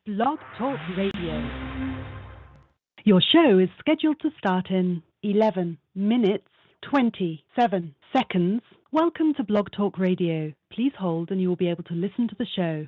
Blog Talk Radio. Your show is scheduled to start in 11 minutes, 27 seconds. Welcome to Blog Talk Radio. Please hold and you will be able to listen to the show.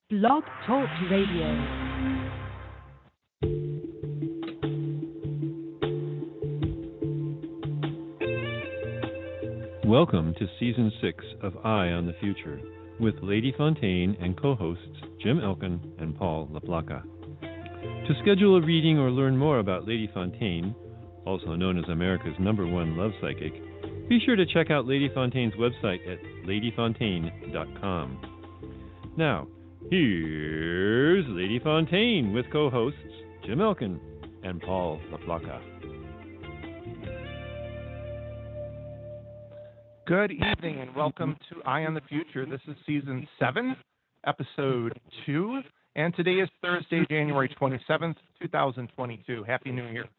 Blog Talk Radio. Welcome to Season 6 of Eye on the Future with Lady Fontaine and co-hosts Jim Elkin and Paul LaPlaca. To schedule a reading or learn more about Lady Fontaine, also known as America's #1 love psychic, be sure to check out Lady Fontaine's website at ladyfontaine.com. Now, here's Lady Fontaine with co-hosts Jim Elkin and Paul LaPlaca. Good evening and welcome to Eye on the Future. This is Season 7, Episode 2, and today is Thursday, January 27th, 2022. Happy New Year.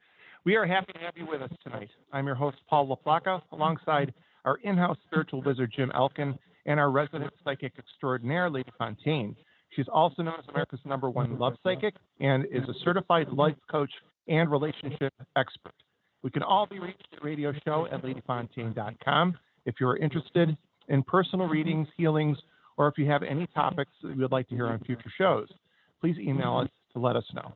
We are happy to have you with us tonight. I'm your host, Paul LaPlaca, alongside our in-house spiritual wizard, Jim Elkin, and our resident psychic extraordinaire, Lady Fontaine. She's also known as America's #1 love psychic and is a certified life coach and relationship expert. We can all be reached at radio show at ladyfontaine.com. If you're interested in personal readings, healings, or if you have any topics that you would like to hear on future shows, please email us to let us know.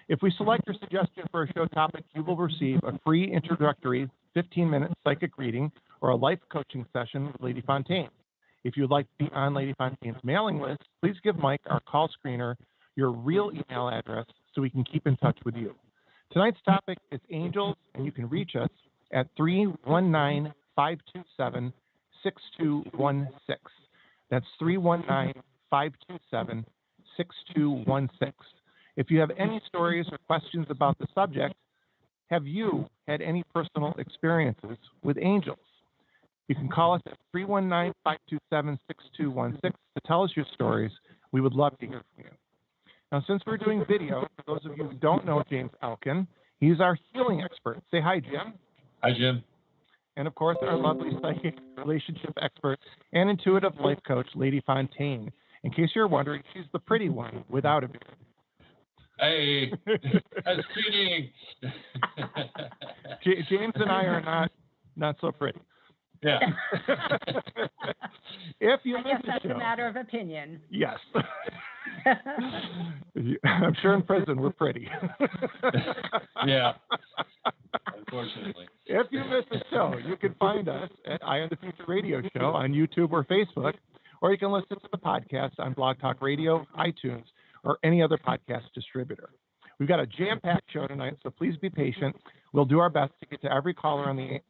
If we select your suggestion for a show topic, you will receive a free introductory 15-minute psychic reading or a life coaching session with Lady Fontaine. If you'd like to be on Lady Fontaine's mailing list, please give Mike, our call screener, your real email address so we can keep in touch with you. Tonight's topic is angels, and you can reach us at 319-527-6216. That's 319-527-6216. If you have any stories or questions about the subject, have you had any personal experiences with angels? You can call us at 319-527-6216 to tell us your stories. We would love to hear from you. Now, since we're doing video, for those of you who don't know James Elkin, he's our healing expert. Say hi, Jim. Hi, Jim. And, of course, our lovely psychic relationship expert and intuitive life coach, Lady Fontaine. In case you're wondering, she's the pretty one without a beard. Hey, that's cheating. James and I are not so pretty. Yeah. If you I guess miss that's the show, a matter of opinion. yes. I'm sure in prison we're pretty. Yeah. Unfortunately. If you miss the show, you can find us at Eye on the Future Radio Show on YouTube or Facebook, or you can listen to the podcast on Blog Talk Radio, iTunes, or any other podcast distributor. We've got a jam-packed show tonight, so please be patient. We'll do our best to get to every caller on the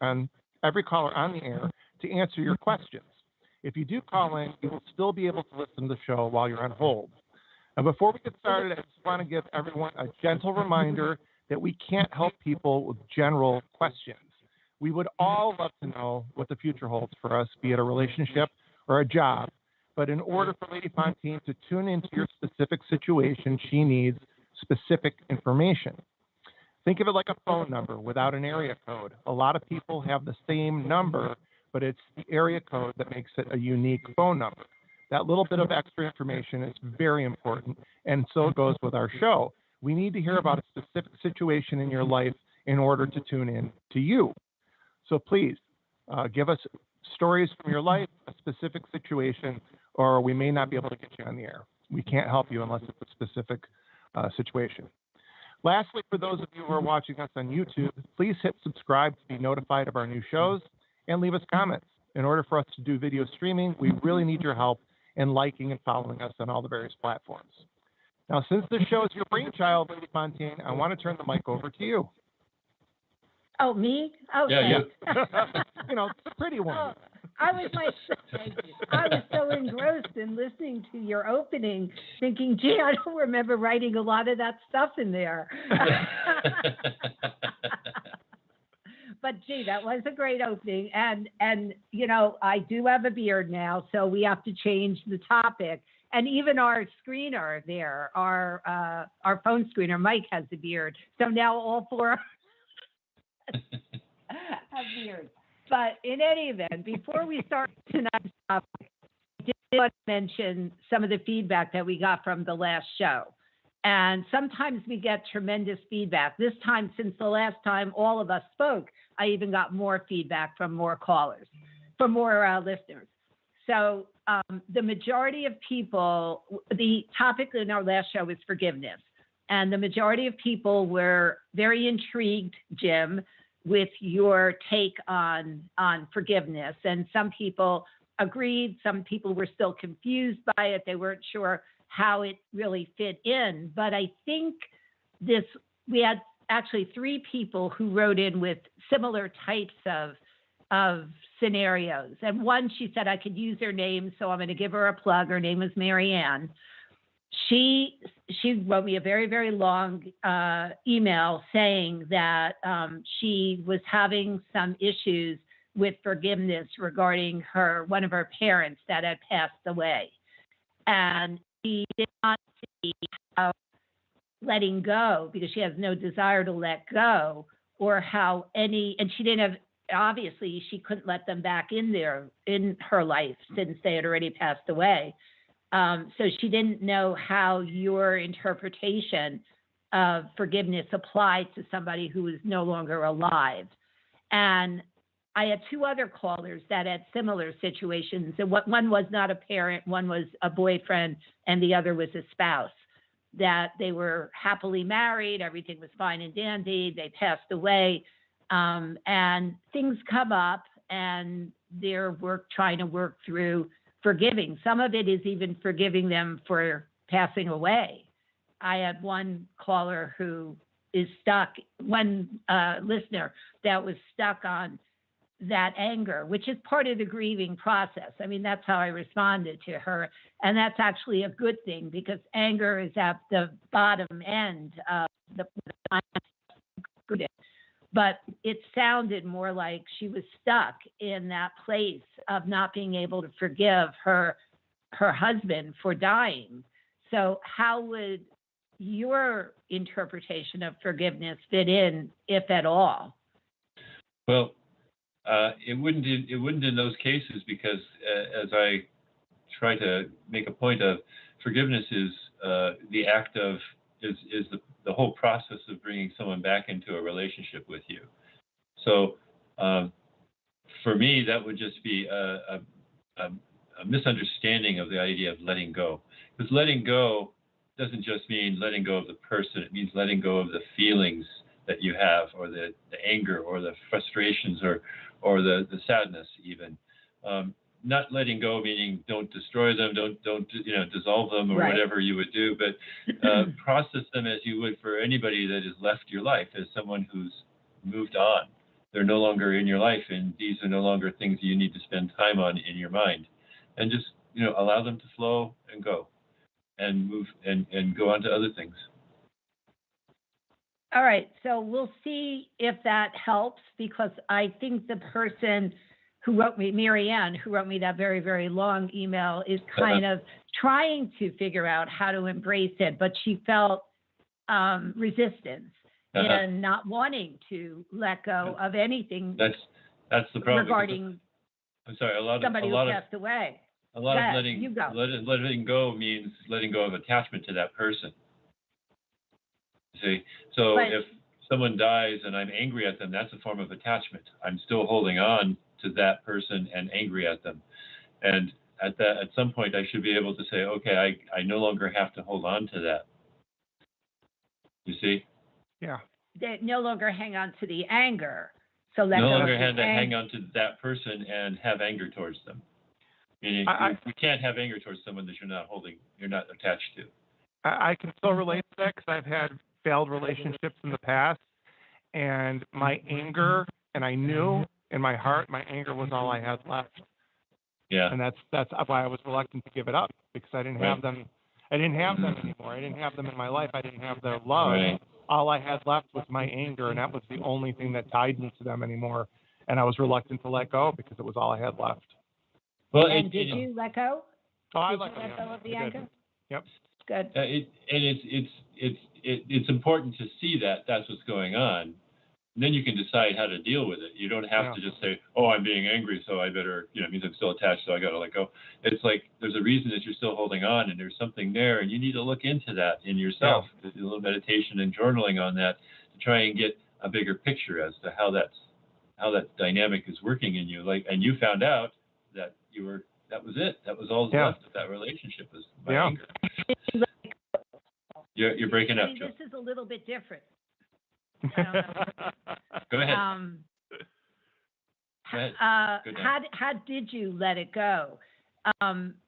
air to answer your questions. If you do call in, you will still be able to listen to the show while you're on hold. Now, before we get started, I just want to give everyone a gentle reminder that we can't help people with general questions. We would all love to know what the future holds for us, be it a relationship or a job. But in order for Lady Fontaine to tune into your specific situation, she needs specific information. Think of it like a phone number without an area code. A lot of people have the same number, but it's the area code that makes it a unique phone number. That little bit of extra information is very important, and so it goes with our show. We need to hear about a specific situation in your life in order to tune in to you. So please give us stories from your life, a specific situation, or we may not be able to get you on the air. We can't help you unless it's a specific situation. Lastly, for those of you who are watching us on YouTube, please hit subscribe to be notified of our new shows and leave us comments. In order for us to do video streaming, we really need your help in liking and following us on all the various platforms. Now, since this show is your brainchild, Lady Fontaine, I want to turn the mic over to you. Oh, me? Okay. Yeah. You know, the pretty one. Oh, I was so engrossed in listening to your opening, thinking, gee, I don't remember writing a lot of that stuff in there. But gee, that was a great opening. And you know, I do have a beard now, so we have to change the topic. And even our screener there, our phone screener, Mike, has a beard. So now all four have beards. But in any event, before we start tonight's topic, I did want to mention some of the feedback that we got from the last show. And sometimes we get tremendous feedback. This time, since the last time all of us spoke, I even got more feedback from more callers, from more listeners. So the majority of people, the topic in our last show was forgiveness. And the majority of people were very intrigued, Jim, with your take on forgiveness. And some people agreed. Some people were still confused by it. They weren't sure how it really fit in. But I think we had actually 3 people who wrote in with similar types of scenarios. And one, she said I could use her name, so I'm going to give her a plug. Her name was Marianne. She wrote me a very, very long email saying that she was having some issues with forgiveness regarding one of her parents that had passed away. And she did not see how letting go, because she has no desire to let go, or how and she didn't have, obviously she couldn't let them back in her life since they had already passed away. So she didn't know how your interpretation of forgiveness applied to somebody who is no longer alive. And I had 2 other callers that had similar situations. And one was not a parent, one was a boyfriend, and the other was a spouse. That they were happily married, everything was fine and dandy, they passed away, and things come up, and they're trying to work through forgiving. Some of it is even forgiving them for passing away. I had one caller who is stuck, one listener that was stuck on that anger, which is part of the grieving process. I mean, that's how I responded to her. And that's actually a good thing, because anger is at the bottom end of the but it sounded more like she was stuck in that place of not being able to forgive her husband for dying. So how would your interpretation of forgiveness fit in, if at all? Well, it wouldn't in those cases, because as I try to make a point of, forgiveness is the act of is the whole process of bringing someone back into a relationship with you. So for me, that would just be a misunderstanding of the idea of letting go, because letting go doesn't just mean letting go of the person. It means letting go of the feelings that you have, or the anger, or the frustrations, or the sadness even. Not letting go meaning don't destroy them, don't dissolve them, or right. whatever you would do, but process them as you would for anybody that has left your life, as someone who's moved on. They're no longer in your life, and these are no longer things you need to spend time on in your mind. And just allow them to flow and go, and move and go on to other things. All right, so we'll see if that helps, because I think the person who wrote me, Marianne, who wrote me that very, very long email, is kind of trying to figure out how to embrace it, but she felt resistance in not wanting to let go of anything. That's the problem. Regarding I'm sorry, somebody who passed away. A lot of letting go means letting go of attachment to that person. See, so if someone dies and I'm angry at them, that's a form of attachment. I'm still holding on to that person and angry at them. And at some point, I should be able to say, okay, I no longer have to hold on to that. You see? Yeah. They no longer hang on to the anger. So let no longer hang on to that person and have anger towards them. Meaning, you can't have anger towards someone that you're not attached to. I can still relate to that, because I've had failed relationships in the past, and my anger, and I knew in my heart my anger was all I had left. Yeah. And that's why I was reluctant to give it up, because I didn't have them. I didn't have them anymore. I didn't have them in my life. I didn't have their love. Right. All I had left was my anger, and that was the only thing that tied me to them anymore. And I was reluctant to let go, because it was all I had left. Well, and did you let go? Oh, I did let you let go of the I anger? did. Yep. Good. It's important to see that that's what's going on. And then you can decide how to deal with it. You don't have to just say, "Oh, I'm being angry, so I better," it means I'm still attached, so I got to let go. It's like there's a reason that you're still holding on, and there's something there, and you need to look into that in yourself. Do a little meditation and journaling on that to try and get a bigger picture as to how that dynamic is working in you. And you found out that that was it. That was all Yeah. left of that relationship was my Yeah. anger. You're breaking up, See, Joe. this is a little bit different. I don't know. Go ahead. Go ahead. Good now. How did you let it go?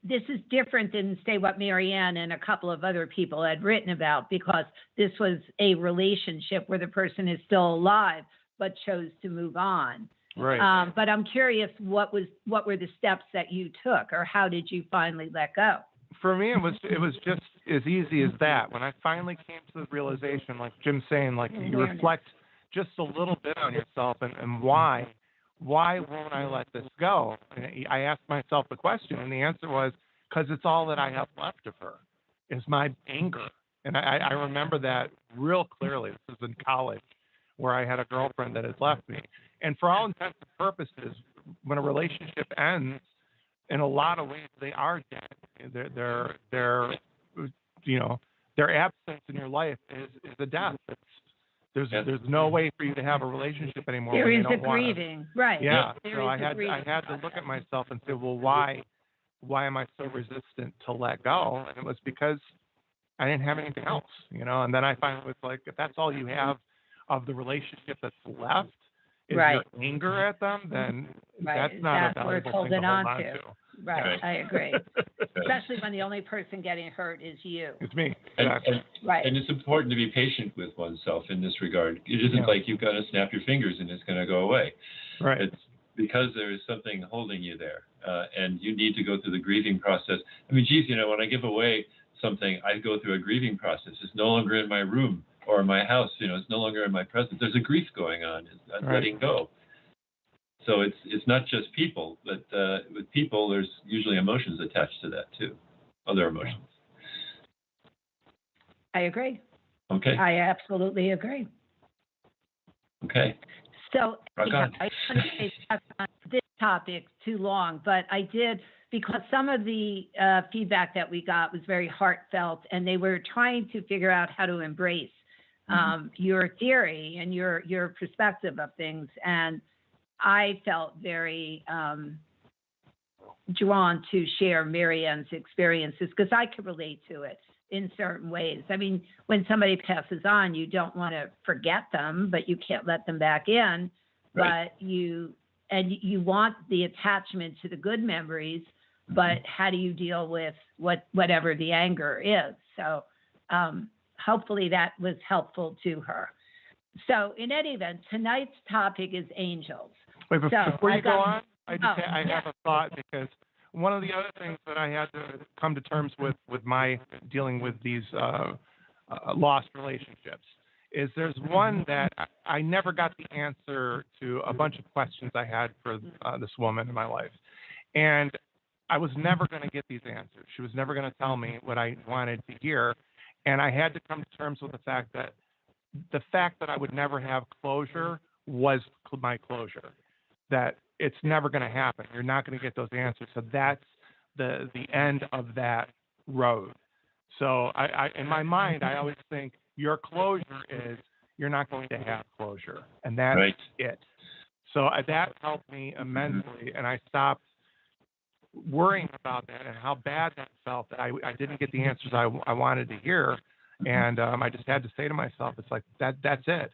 This is different than, say, what Marianne and a couple of other people had written about, because this was a relationship where the person is still alive but chose to move on. Right. But I'm curious, what were the steps that you took, or how did you finally let go? For me, it was just as easy as that. When I finally came to the realization, like Jim's saying, like you Awareness. reflect just a little bit on yourself and why won't I let this go? And I asked myself the question, and the answer was because it's all that I have left of her is my anger. And I remember that real clearly. This was in college, where I had a girlfriend that had left me. And for all intents and purposes, when a relationship ends, in a lot of ways, they are dead. Their absence in your life is a death. There's no way for you to have a relationship anymore. There when they is don't the wanna. grieving, right? Yeah. There So is I the had grieving to look at myself and say, well, why am I so resistant to let go? And it was because I didn't have anything else, And then I finally was like, if that's all you have of the relationship that's left is Right. your anger at them, then Right. that's not That's a worth valuable thing to holding hold on on to. to. Right, Right. I agree. Especially when the only person getting hurt is you. It's me. And, Exactly. Right. and it's important to be patient with oneself in this regard. It isn't Yeah. like you've got to snap your fingers and it's going to go away. Right. It's because there is something holding you there, and you need to go through the grieving process. I mean, geez, when I give away something, I go through a grieving process. It's no longer in my room or in my house. It's no longer in my presence. There's a grief going on. It's Right. letting go. So it's not just people, but with people, there's usually emotions attached to that too, other emotions. I agree. Okay. I absolutely agree. Okay. So Rock anyhow, on. I don't want to stay stuck on this topic too long, but I did, because some of the feedback that we got was very heartfelt, and they were trying to figure out how to embrace your theory and your perspective of things. And I felt very drawn to share Marianne's experiences, because I could relate to it in certain ways. I mean, when somebody passes on, you don't want to forget them, but you can't let them back in. Right. But you want the attachment to the good memories, but how do you deal with whatever the anger is? So hopefully that was helpful to her. So in any event, tonight's topic is angels. Wait, before you go on, I yeah. have a thought, because one of the other things that I had to come to terms with my dealing with these lost relationships is there's one that I never got the answer to a bunch of questions I had for this woman in my life. And I was never going to get these answers. She was never going to tell me what I wanted to hear. And I had to come to terms with the fact that I would never have closure was my closure. That it's never going to happen. You're not going to get those answers. So that's the end of that road. So I in my mind, I always think your closure is you're not going to have closure, and that's Right. it. So that helped me immensely, and I stopped worrying about that and how bad that felt that I didn't get the answers I wanted to hear, and I just had to say to myself, it's like that's it.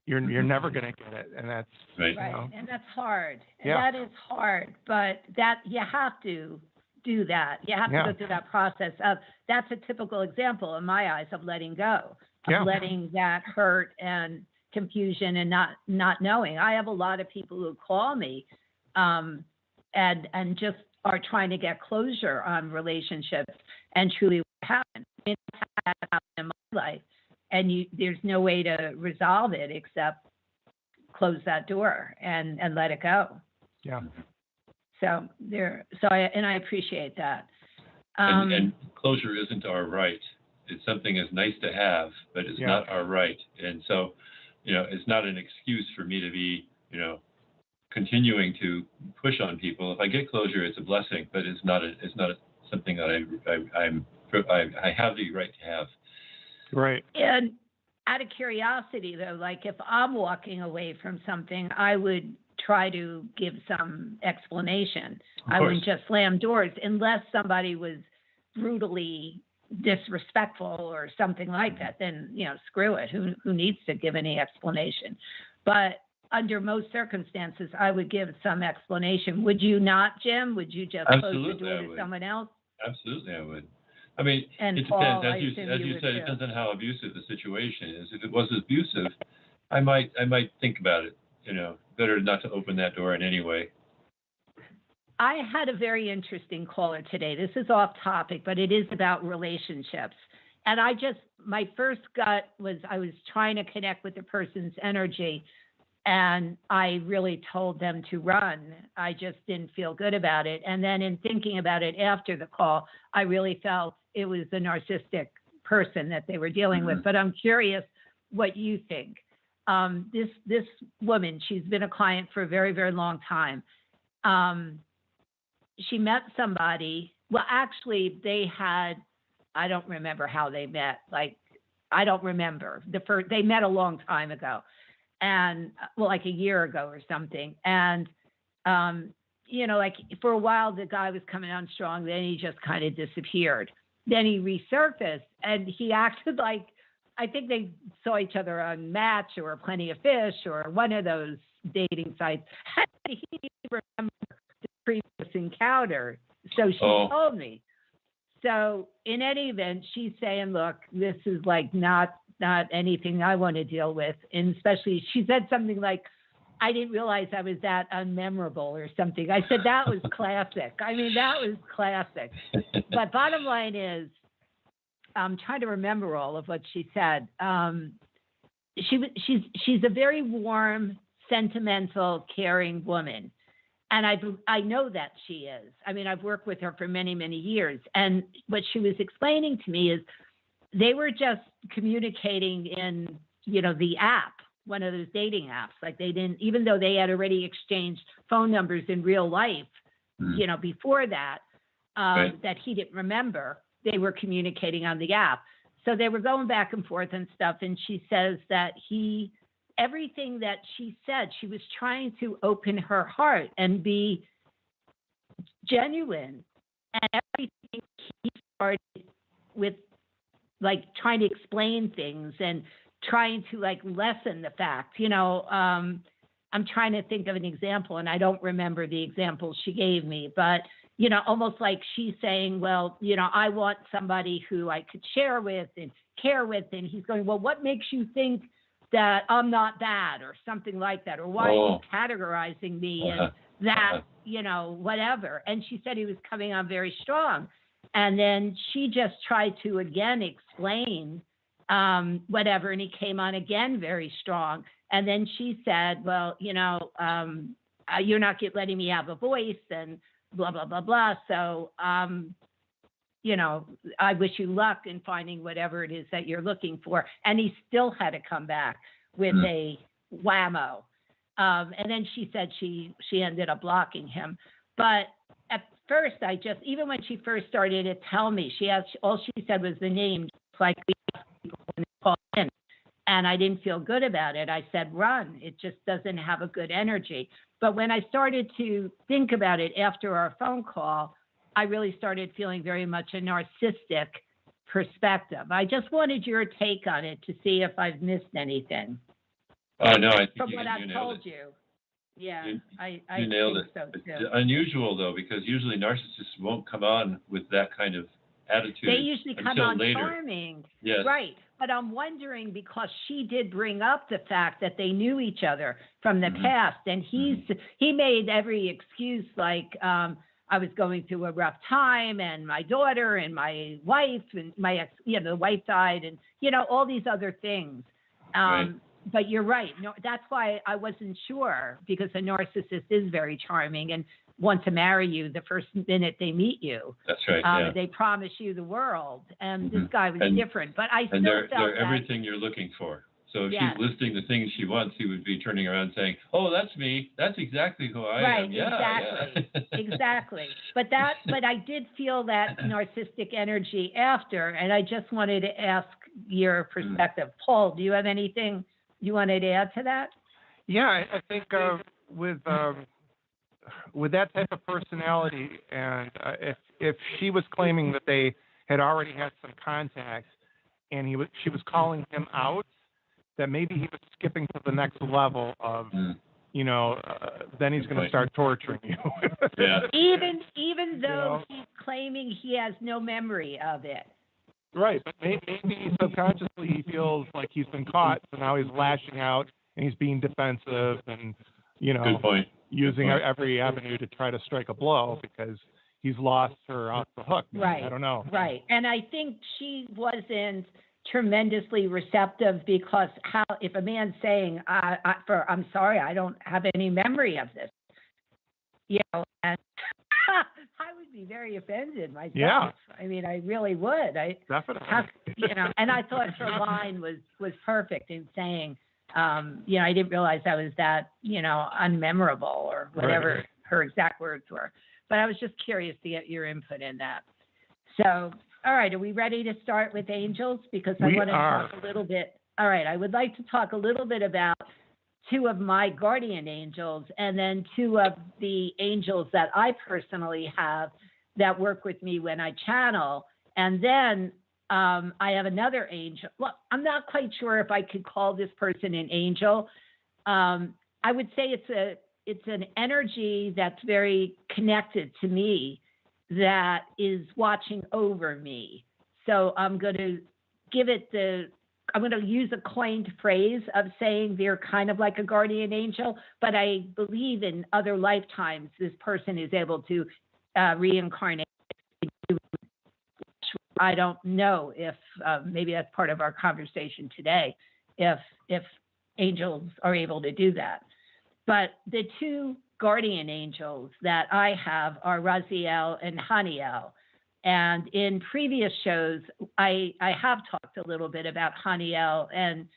You're never going to get it, and that's Right. Right, and that's hard. And Yeah. that is hard, but that you have to do that. You have Yeah. to go through that process of, that's a typical example in my eyes of letting go, of Yeah. letting that hurt and confusion and not knowing. I have a lot of people who call me and just are trying to get closure on relationships, and truly what happened. I mean, that happened in my life, and there's no way to resolve it except close that door and let it go. Yeah. So I appreciate that. And closure isn't our right. It's something that's nice to have, but it's Yeah. not our right. And so, it's not an excuse for me to be, continuing to push on people. If I get closure, it's a blessing, but it's not something that I have the right to have. Right. And out of curiosity, though, like if I'm walking away from something, I would try to give some explanation. Of I course. wouldn't just slam doors unless somebody was brutally disrespectful or something like that. Then, screw it. Who needs to give any explanation? But under most circumstances, I would give some explanation. Would you not, Jim? Would you just close the Absolutely, door I to would. someone else? Absolutely, I would. I mean, And it Paul, depends. I assume As you you would said, too. it depends on how abusive the situation is. If it was abusive, I might think about it. Better not to open that door in any way. I had a very interesting caller today. This is off topic, but it is about relationships. And my first gut was I was trying to connect with the person's energy, and I really told them to run. I just didn't feel good about it. And then in thinking about it after the call, I really felt it was the narcissistic person that they were dealing with. But I'm curious what you think. This woman, she's been a client for a very, very long time. She met somebody. Well, actually, I don't remember how they met. I don't remember. They met a long time ago. And like a year ago or something. And, for a while, the guy was coming on strong. Then he just kind of disappeared. Then he resurfaced and he acted like, I think they saw each other on Match or Plenty of Fish or one of those dating sites. And he didn't remember the previous encounter. So she told me. So in any event, she's saying, look, this is not anything I want to deal with. And especially, she said something like, I didn't realize I was that unmemorable or something. I said, that was classic. I mean, that was classic. But bottom line is, I'm trying to remember all of what she said. She's a very warm, sentimental, caring woman. And I know that she is. I mean, I've worked with her for many, many years. And what she was explaining to me is they were just communicating in, the app, one of those dating apps. They didn't, even though they had already exchanged phone numbers in real life, before that, Right. that he didn't remember, they were communicating on the app. So they were going back and forth and stuff. And she says that everything that she said, she was trying to open her heart and be genuine. And everything he started with, trying to explain things and trying to lessen the fact, I'm trying to think of an example and I don't remember the example she gave me, but, almost like she's saying, well, I want somebody who I could share with and care with. And he's going, well, what makes you think that I'm not bad or something like that? Or why are you categorizing me and that, whatever. And she said he was coming on very strong. And then she just tried to again explain whatever, and he came on again very strong. And then she said, well, you're not letting me have a voice and blah, blah, blah, blah. So, I wish you luck in finding whatever it is that you're looking for. And he still had to come back with a whammo. And then she said she ended up blocking him. But at first, even when she first started to tell me, all she said was the name, like we ask people when they call in. And I didn't feel good about it. I said, run. It just doesn't have a good energy. But when I started to think about it after our phone call, I really started feeling very much a narcissistic perspective. I just wanted your take on it to see if I've missed anything. Oh, no, I think From you what I've nailed told it. you. Yeah, You I nailed think it. so too. It's unusual, though, because usually narcissists won't come on with that kind of attitude They usually come until on later. charming. Yes. Right. But I'm wondering, because she did bring up the fact that they knew each other from the past, and he made every excuse I was going through a rough time, and my daughter and my wife and my ex, the wife died, and all these other things. Right. But you're right. No, that's why I wasn't sure, because a narcissist is very charming and want to marry you the first minute they meet you. That's right. Yeah. They promise you the world, and this guy was different. But I still And they're felt that everything you're looking for. So if Yes. she's listing the things she wants, he would be turning around saying, "Oh, that's me. That's exactly who I am." Yeah, exactly, yeah. exactly. But I did feel that narcissistic energy after, and I just wanted to ask your perspective. Paul, do you have anything you wanted to add to that? Yeah, I think with that type of personality, and if she was claiming that they had already had some contacts, and she was calling him out, that maybe he was skipping to the next level of, then he's going to start torturing you. Yeah. Even though he's claiming he has no memory of it. Right, but maybe subconsciously he feels like he's been caught, so now he's lashing out and he's being defensive and, Good point. using every avenue to try to strike a blow because he's lost her off the hook. Right. I don't know. Right. And I think she wasn't tremendously receptive because if a man's saying, I'm sorry, I don't have any memory of this, and I would be very offended myself. Yeah. I mean, I really would. Definitely. And I thought her line was perfect in saying, I didn't realize I was that, unmemorable or whatever her exact words were. But I was just curious to get your input in that. So, all right, are we ready to start with angels? Because I want to talk a little bit. All right, I would like to talk a little bit about two of my guardian angels and then two of the angels that I personally have that work with me when I channel. And then I have another angel. Well, I'm not quite sure if I could call this person an angel. I would say it's an energy that's very connected to me that is watching over me. So I'm going to I'm going to use a coined phrase of saying they're kind of like a guardian angel, but I believe in other lifetimes this person is able to reincarnate. I don't know if maybe that's part of our conversation today, if angels are able to do that. But the two guardian angels that I have are Raziel and Haniel. And in previous shows, I have talked a little bit about Haniel. And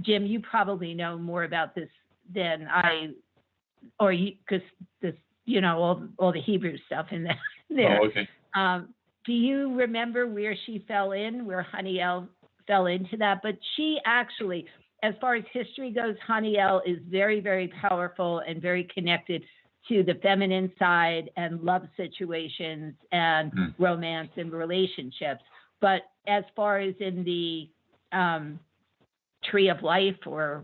Jim, you probably know more about this than I, or you, because this, all the Hebrew stuff in there. Oh, okay. Do you remember where she fell in, where Haniel fell into that? But she actually, as far as history goes, Haniel is very, very powerful and very connected to the feminine side and love situations and romance and relationships. But as far as in the tree of life or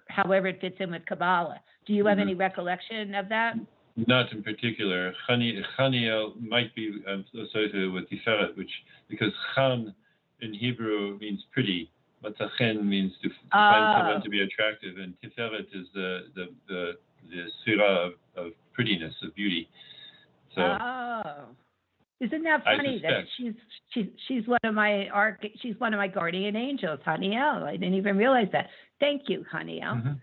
however it fits in with Kabbalah, do you have any recollection of that? Not in particular. Haniel might be associated with Tiferet, because Chan in Hebrew means pretty. Matzachen means to find someone to be attractive, and Tiferet is the surah of prettiness, of beauty. So, isn't that funny that she's one of my guardian angels, Haniel? I didn't even realize that. Thank you, Haniel.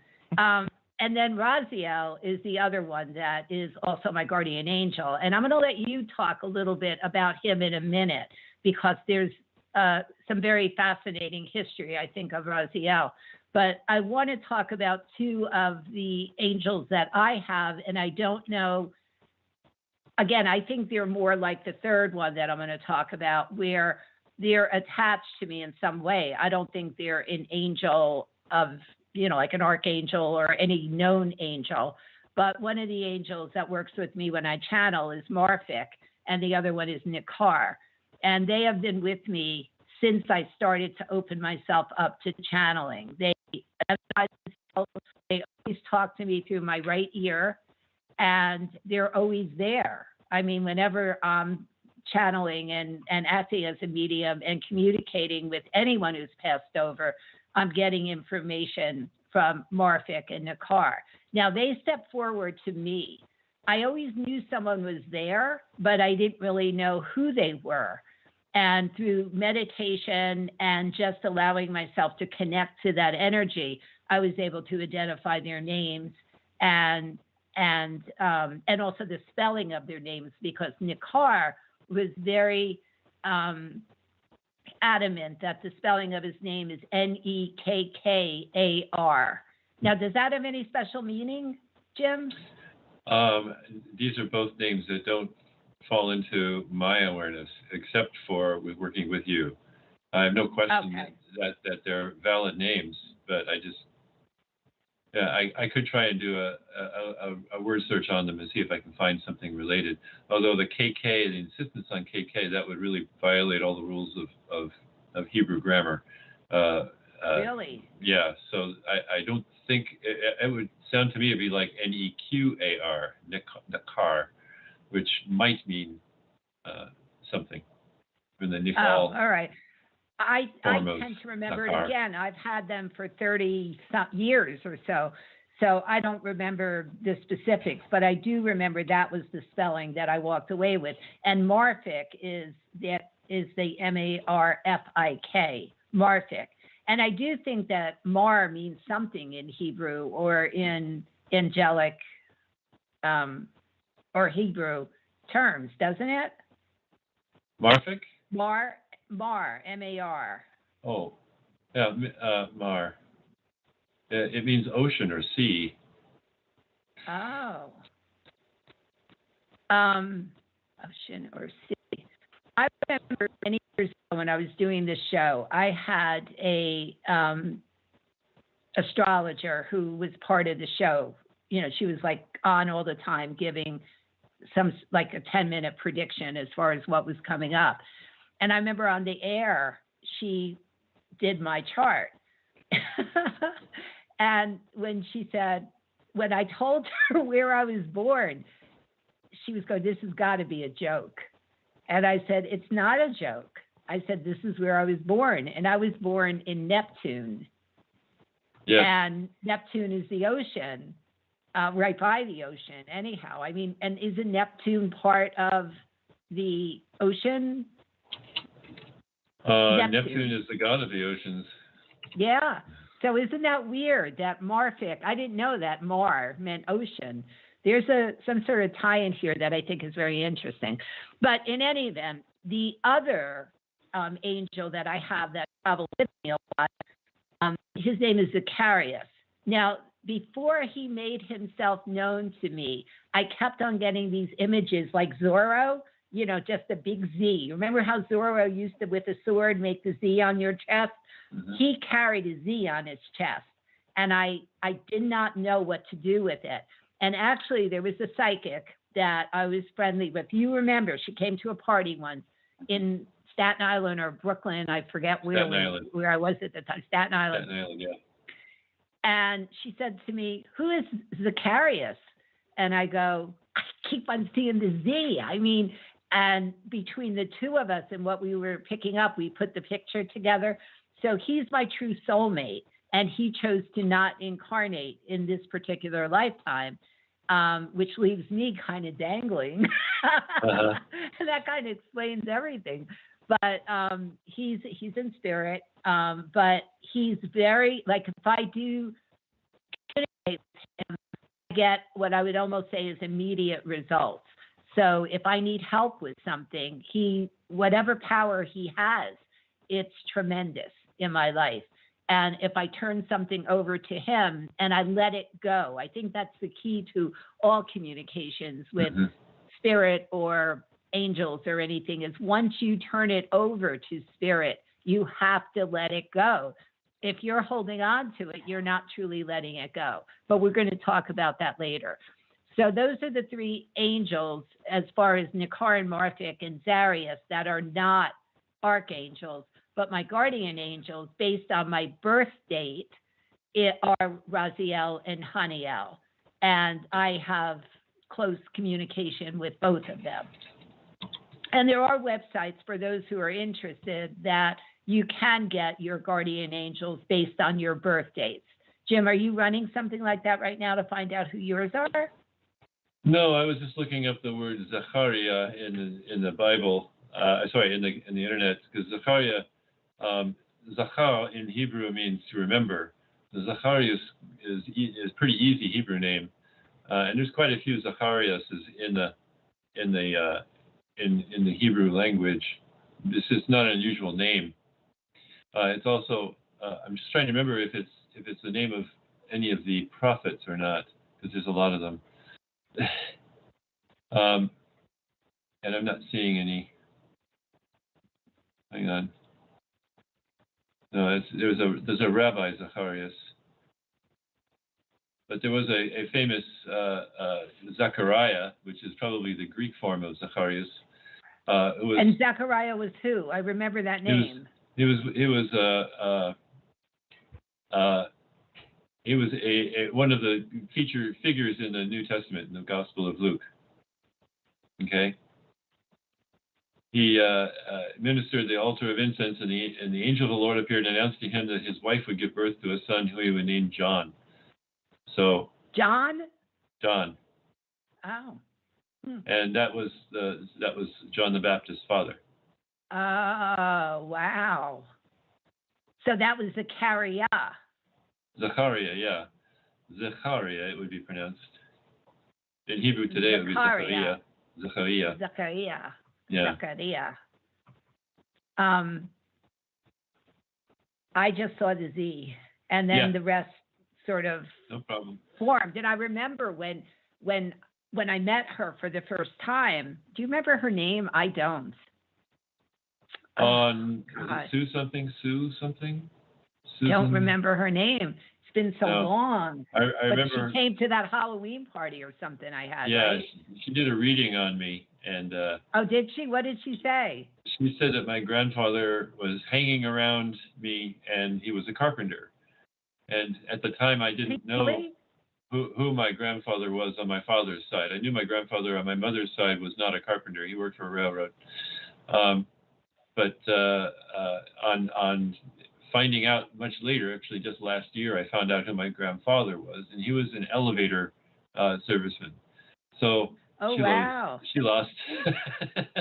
And then Raziel is the other one that is also my guardian angel. And I'm going to let you talk a little bit about him in a minute, because there's some very fascinating history, I think, of Raziel. But I want to talk about two of the angels that I have, and I don't know. Again, I think they're more like the third one that I'm going to talk about, where they're attached to me in some way. I don't think they're an angel of, like an archangel or any known angel. But one of the angels that works with me when I channel is Marfik, and the other one is Nikar. And they have been with me since I started to open myself up to channeling. They always talk to me through my right ear, and they're always there. I mean, whenever I'm channeling and acting as a medium and communicating with anyone who's passed over, I'm getting information from Marfik and Nikar. Now, they step forward to me. I always knew someone was there, but I didn't really know who they were. And through meditation and just allowing myself to connect to that energy, I was able to identify their names and also the spelling of their names, because Nikar was very adamant that the spelling of his name is Nekkar. Now, does that have any special meaning, Jim? These are both names that don't fall into my awareness, except for with working with you. I have no question that they're valid names, but I just Yeah, I could try and do a word search on them and see if I can find something related. Although the KK, the insistence on KK, that would really violate all the rules of Hebrew grammar. Really? Yeah, so I don't think, it would sound to me it'd be like Neqar, Nekar, which might mean something. From the Nifal. Oh, all right. I form of tend to remember Nakar. it again. I've had them for 30 some years or so. So I don't remember the specifics, but I do remember that was the spelling that I walked away with. And Marfik is the Marfik, Marfik. And I do think that Mar means something in Hebrew or in angelic or Hebrew terms, doesn't it? Marfik? Mar, M-A-R. Oh, yeah, Mar. It means ocean or sea. Oh. Ocean or sea. I remember many years ago when I was doing this show, I had a astrologer who was part of the show. You know, she was like on all the time giving some like a 10-minute prediction as far as what was coming up. And I remember on the air, she did my chart. And when I told her where I was born, she was going, "This has got to be a joke." And I said, "It's not a joke." I said, "This is where I was born." And I was born in Neptune. Yes. And Neptune is the ocean, right by the ocean, anyhow. I mean, and isn't Neptune part of the ocean? Neptune is the god of the oceans. Yeah. So isn't that weird that Marfik, I didn't know that Mar meant ocean. There's some sort of tie-in here that I think is very interesting. But in any event, the other angel that I have that travels with me a lot, his name is Zacharias. Now, before he made himself known to me, I kept on getting these images like Zorro, you know, just a big Z. Remember how Zorro used to, with a sword, make the Z on your chest? Mm-hmm. He carried a Z on his chest, and I did not know what to do with it. And actually, there was a psychic that I was friendly with. You remember, she came to a party once in Staten Island or Brooklyn. I forget where I was at the time. Staten Island. Staten Island, yeah. And she said to me, "Who is Zacharias?" And I go, "I keep on seeing the Z. I mean," and between the two of us and what we were picking up, we put the picture together. So he's my true soulmate, and he chose to not incarnate in this particular lifetime, which leaves me kind of dangling. Uh-huh. And that kind of explains everything. But he's in spirit, but he's very, like, if I do communicate with him, I get what I would almost say is immediate results. So if I need help with something, whatever power he has, it's tremendous in my life. And if I turn something over to him and I let it go, I think that's the key to all communications with spirit or angels or anything, is once you turn it over to spirit, you have to let it go. If you're holding on to it, you're not truly letting it go. But we're going to talk about that later. So those are the three angels as far as Nekar and Marfik and Zarius that are not archangels. But my guardian angels, based on my birth date, are Raziel and Haniel. And I have close communication with both of them. And there are websites for those who are interested that you can get your guardian angels based on your birth dates. Jim, are you running something like that right now to find out who yours are? No, I was just looking up the word Zachariah in the Bible. In the internet, because Zachariah, Zachar in Hebrew means to remember. The Zacharias is pretty easy Hebrew name, and there's quite a few Zacharias in the Hebrew language. This is not an unusual name. It's also I'm just trying to remember if it's the name of any of the prophets or not, because there's a lot of them. And I'm not seeing any. Hang on. No, there's a Rabbi Zacharias. but there was a famous Zechariah, which is probably the Greek form of Zacharias. And Zechariah was who? I remember that name. He was one of the feature figures in the New Testament in the Gospel of Luke. Okay. He ministered the altar of incense, and the angel of the Lord appeared and announced to him that his wife would give birth to a son who he would name John. So John. Oh. And that was John the Baptist's father. Oh, wow. So that was Zechariah. Zechariah, yeah. Zechariah, it would be pronounced. In Hebrew today, it would be Zechariah. Zechariah. Yeah. Zechariah. I just saw the Z, and then the rest sort of formed. And I remember when I met her for the first time. Do you remember her name? I don't. Sue something? Don't remember her name. It's been so long. I remember. She came to that Halloween party or something I had. Yeah, right? she did a reading on me, and. Oh, did she? What did she say? She said that my grandfather was hanging around me, and he was a carpenter. And at the time, I didn't know who my grandfather was on my father's side. I knew my grandfather on my mother's side was not a carpenter. He worked for a railroad. But on finding out much later, actually just last year, I found out who my grandfather was, and he was an elevator serviceman. So she lost.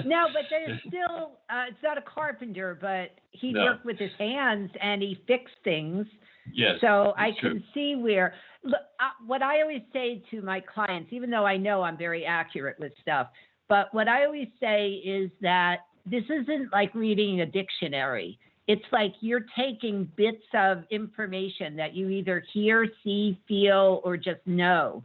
No, but there's still, it's not a carpenter, but he worked with his hands and he fixed things. Yes. So I can see where, look, what I always say to my clients, even though I know I'm very accurate with stuff, but what I always say is that this isn't like reading a dictionary. It's like you're taking bits of information that you either hear, see, feel, or just know.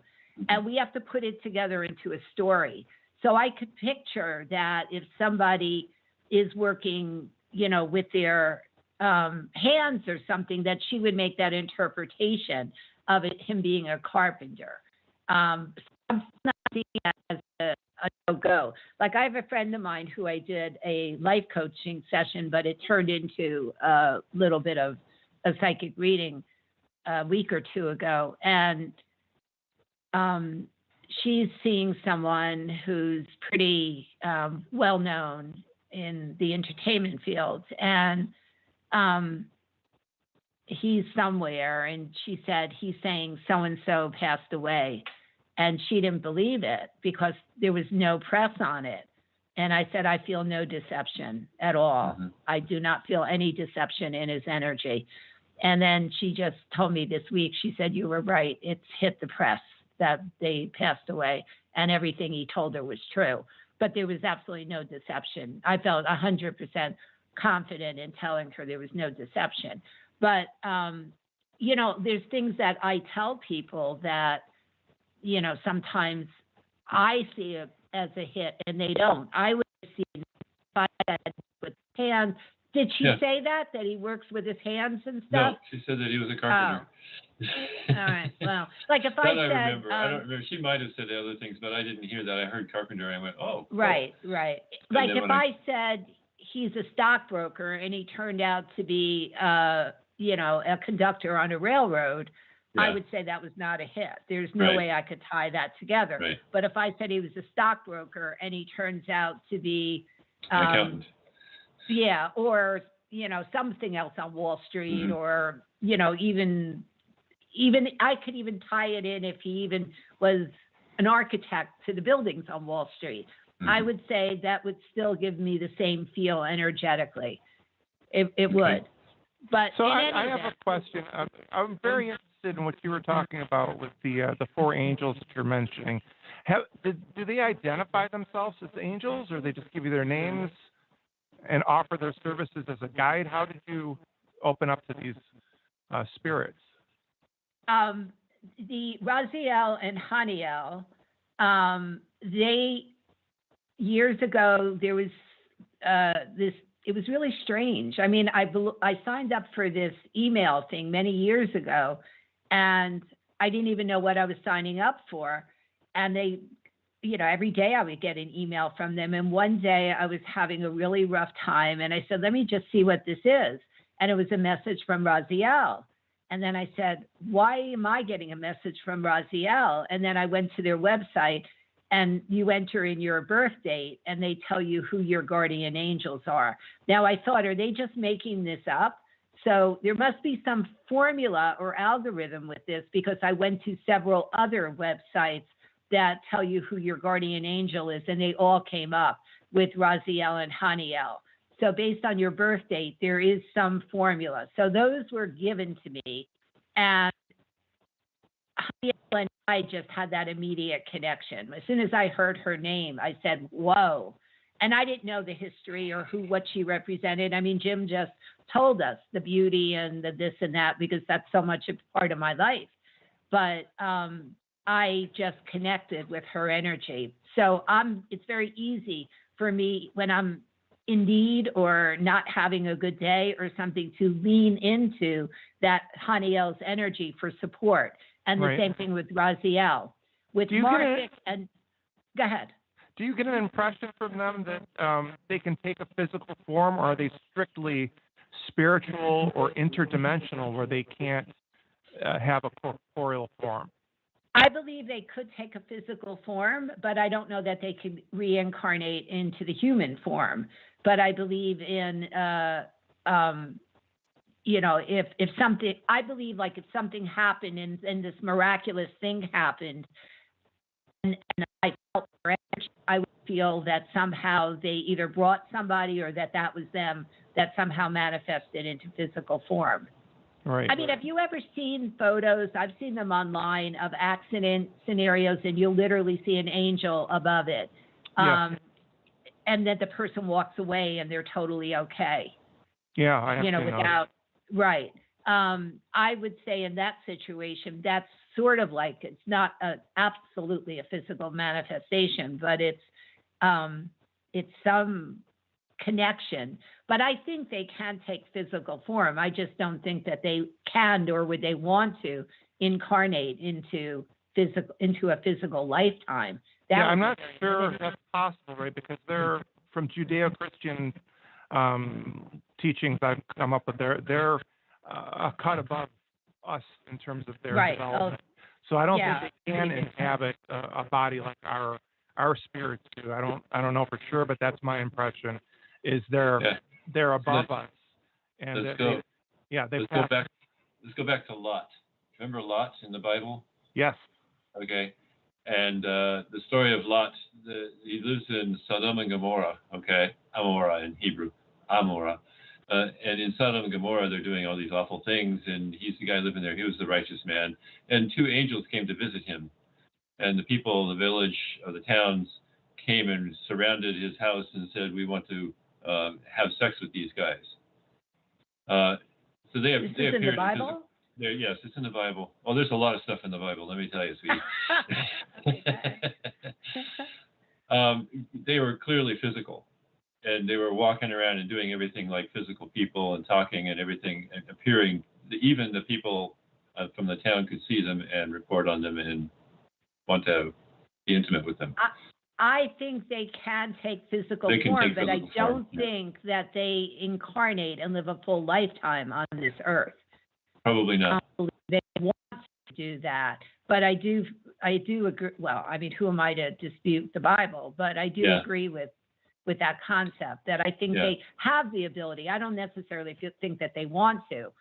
And we have to put it together into a story. So I could picture that if somebody is working, with their hands or something, that she would make that interpretation of him being a carpenter. I'm not seeing that as a no-go. Like I have a friend of mine who I did a life coaching session, but it turned into a little bit of a psychic reading a week or two ago. And she's seeing someone who's pretty well-known in the entertainment field. And he's somewhere, and she said, he's saying so-and-so passed away. And she didn't believe it because there was no press on it. And I said, I feel no deception at all. Mm-hmm. I do not feel any deception in his energy. And then she just told me this week, she said, you were right. It's hit the press that they passed away, and everything he told her was true. But there was absolutely no deception. I felt 100% confident in telling her there was no deception. But, there's things that I tell people that, sometimes I see it as a hit and they don't. I would see that with hands. Did she say that he works with his hands and stuff? No, she said that he was a carpenter. Oh. All right. Well, like if I said, I don't remember. She might have said the other things, but I didn't hear that. I heard carpenter and I went, oh. Right. Like if I said he's a stockbroker and he turned out to be, a conductor on a railroad, I would say that was not a hit. There's no way I could tie that together. Right. But if I said he was a stockbroker and he turns out to be accountant. Yeah, or, something else on Wall Street, or, even I could even tie it in if he even was an architect to the buildings on Wall Street. Mm-hmm. I would say that would still give me the same feel energetically. It would. But so I have a question. I'm very interested in what you were talking about with the four angels that you're mentioning. Do they identify themselves as angels, or they just give you their names and offer their services as a guide? How did you open up to these spirits? The Raziel and Haniel, they, years ago, there was this. It was really strange. I mean, I signed up for this email thing many years ago, and I didn't even know what I was signing up for. And they, every day I would get an email from them. And one day I was having a really rough time. And I said, let me just see what this is. And it was a message from Raziel. And then I said, why am I getting a message from Raziel? And then I went to their website, and you enter in your birth date and they tell you who your guardian angels are. Now I thought, are they just making this up? So there must be some formula or algorithm with this, because I went to several other websites that tell you who your guardian angel is, and they all came up with Raziel and Haniel. So based on your birth date, there is some formula. So those were given to me, and Haniel and I just had that immediate connection. As soon as I heard her name, I said, whoa. And I didn't know the history or what she represented. I mean, Jim just told us the beauty and the this and that, because that's so much a part of my life. But I just connected with her energy. So it's very easy for me when I'm in need or not having a good day or something to lean into that Haniel's energy for support. And the same thing with Raziel. With Marfic and go ahead. Do you get an impression from them that they can take a physical form, or are they strictly spiritual or interdimensional where they can't have a corporeal form? I believe they could take a physical form, but I don't know that they could reincarnate into the human form. But I believe in if something, I believe like if something happened and this miraculous thing happened, and I felt their energy, I would feel that somehow they either brought somebody or that was them that somehow manifested into physical form. Right. I mean, have you ever seen photos? I've seen them online of accident scenarios, and you'll literally see an angel above it. Yes. And then the person walks away and they're totally okay. Yeah, I have without. Right. I would say in that situation, that's sort of like, it's not absolutely a physical manifestation, but it's some connection. But I think they can take physical form. I just don't think that they can, or would they want to incarnate into a physical lifetime. I'm not sure if that's possible, right? Because they're from Judeo-Christian teachings I've come up with. They're a cut above us in terms of their development. So I don't think they can inhabit a body like our spirits do. I don't know for sure, but that's my impression. Is they're above us. And let's go back to Lot. Remember Lot in the Bible? Yes. Okay. And the story of Lot, he lives in Sodom and Gomorrah, okay? Amorah in Hebrew, Amorah. And in Sodom and Gomorrah, they're doing all these awful things, and he's the guy living there. He was the righteous man. And two angels came to visit him. And the people of the village, or the towns, came and surrounded his house and said, we want to have sex with these guys. So they have. Is this in the Bible? Yes, it's in the Bible. Oh, there's a lot of stuff in the Bible, let me tell you, sweetie. They were clearly physical, and they were walking around and doing everything like physical people and talking and everything, and appearing. Even the people from the town could see them and report on them and want to be intimate with them. I think they can take physical form, but I don't think that they incarnate and live a full lifetime on this earth. Probably not. They want to do that, but I do agree. Well, I mean, who am I to dispute the Bible? But I do agree with that concept that I think they have the ability. I don't necessarily think that they want to,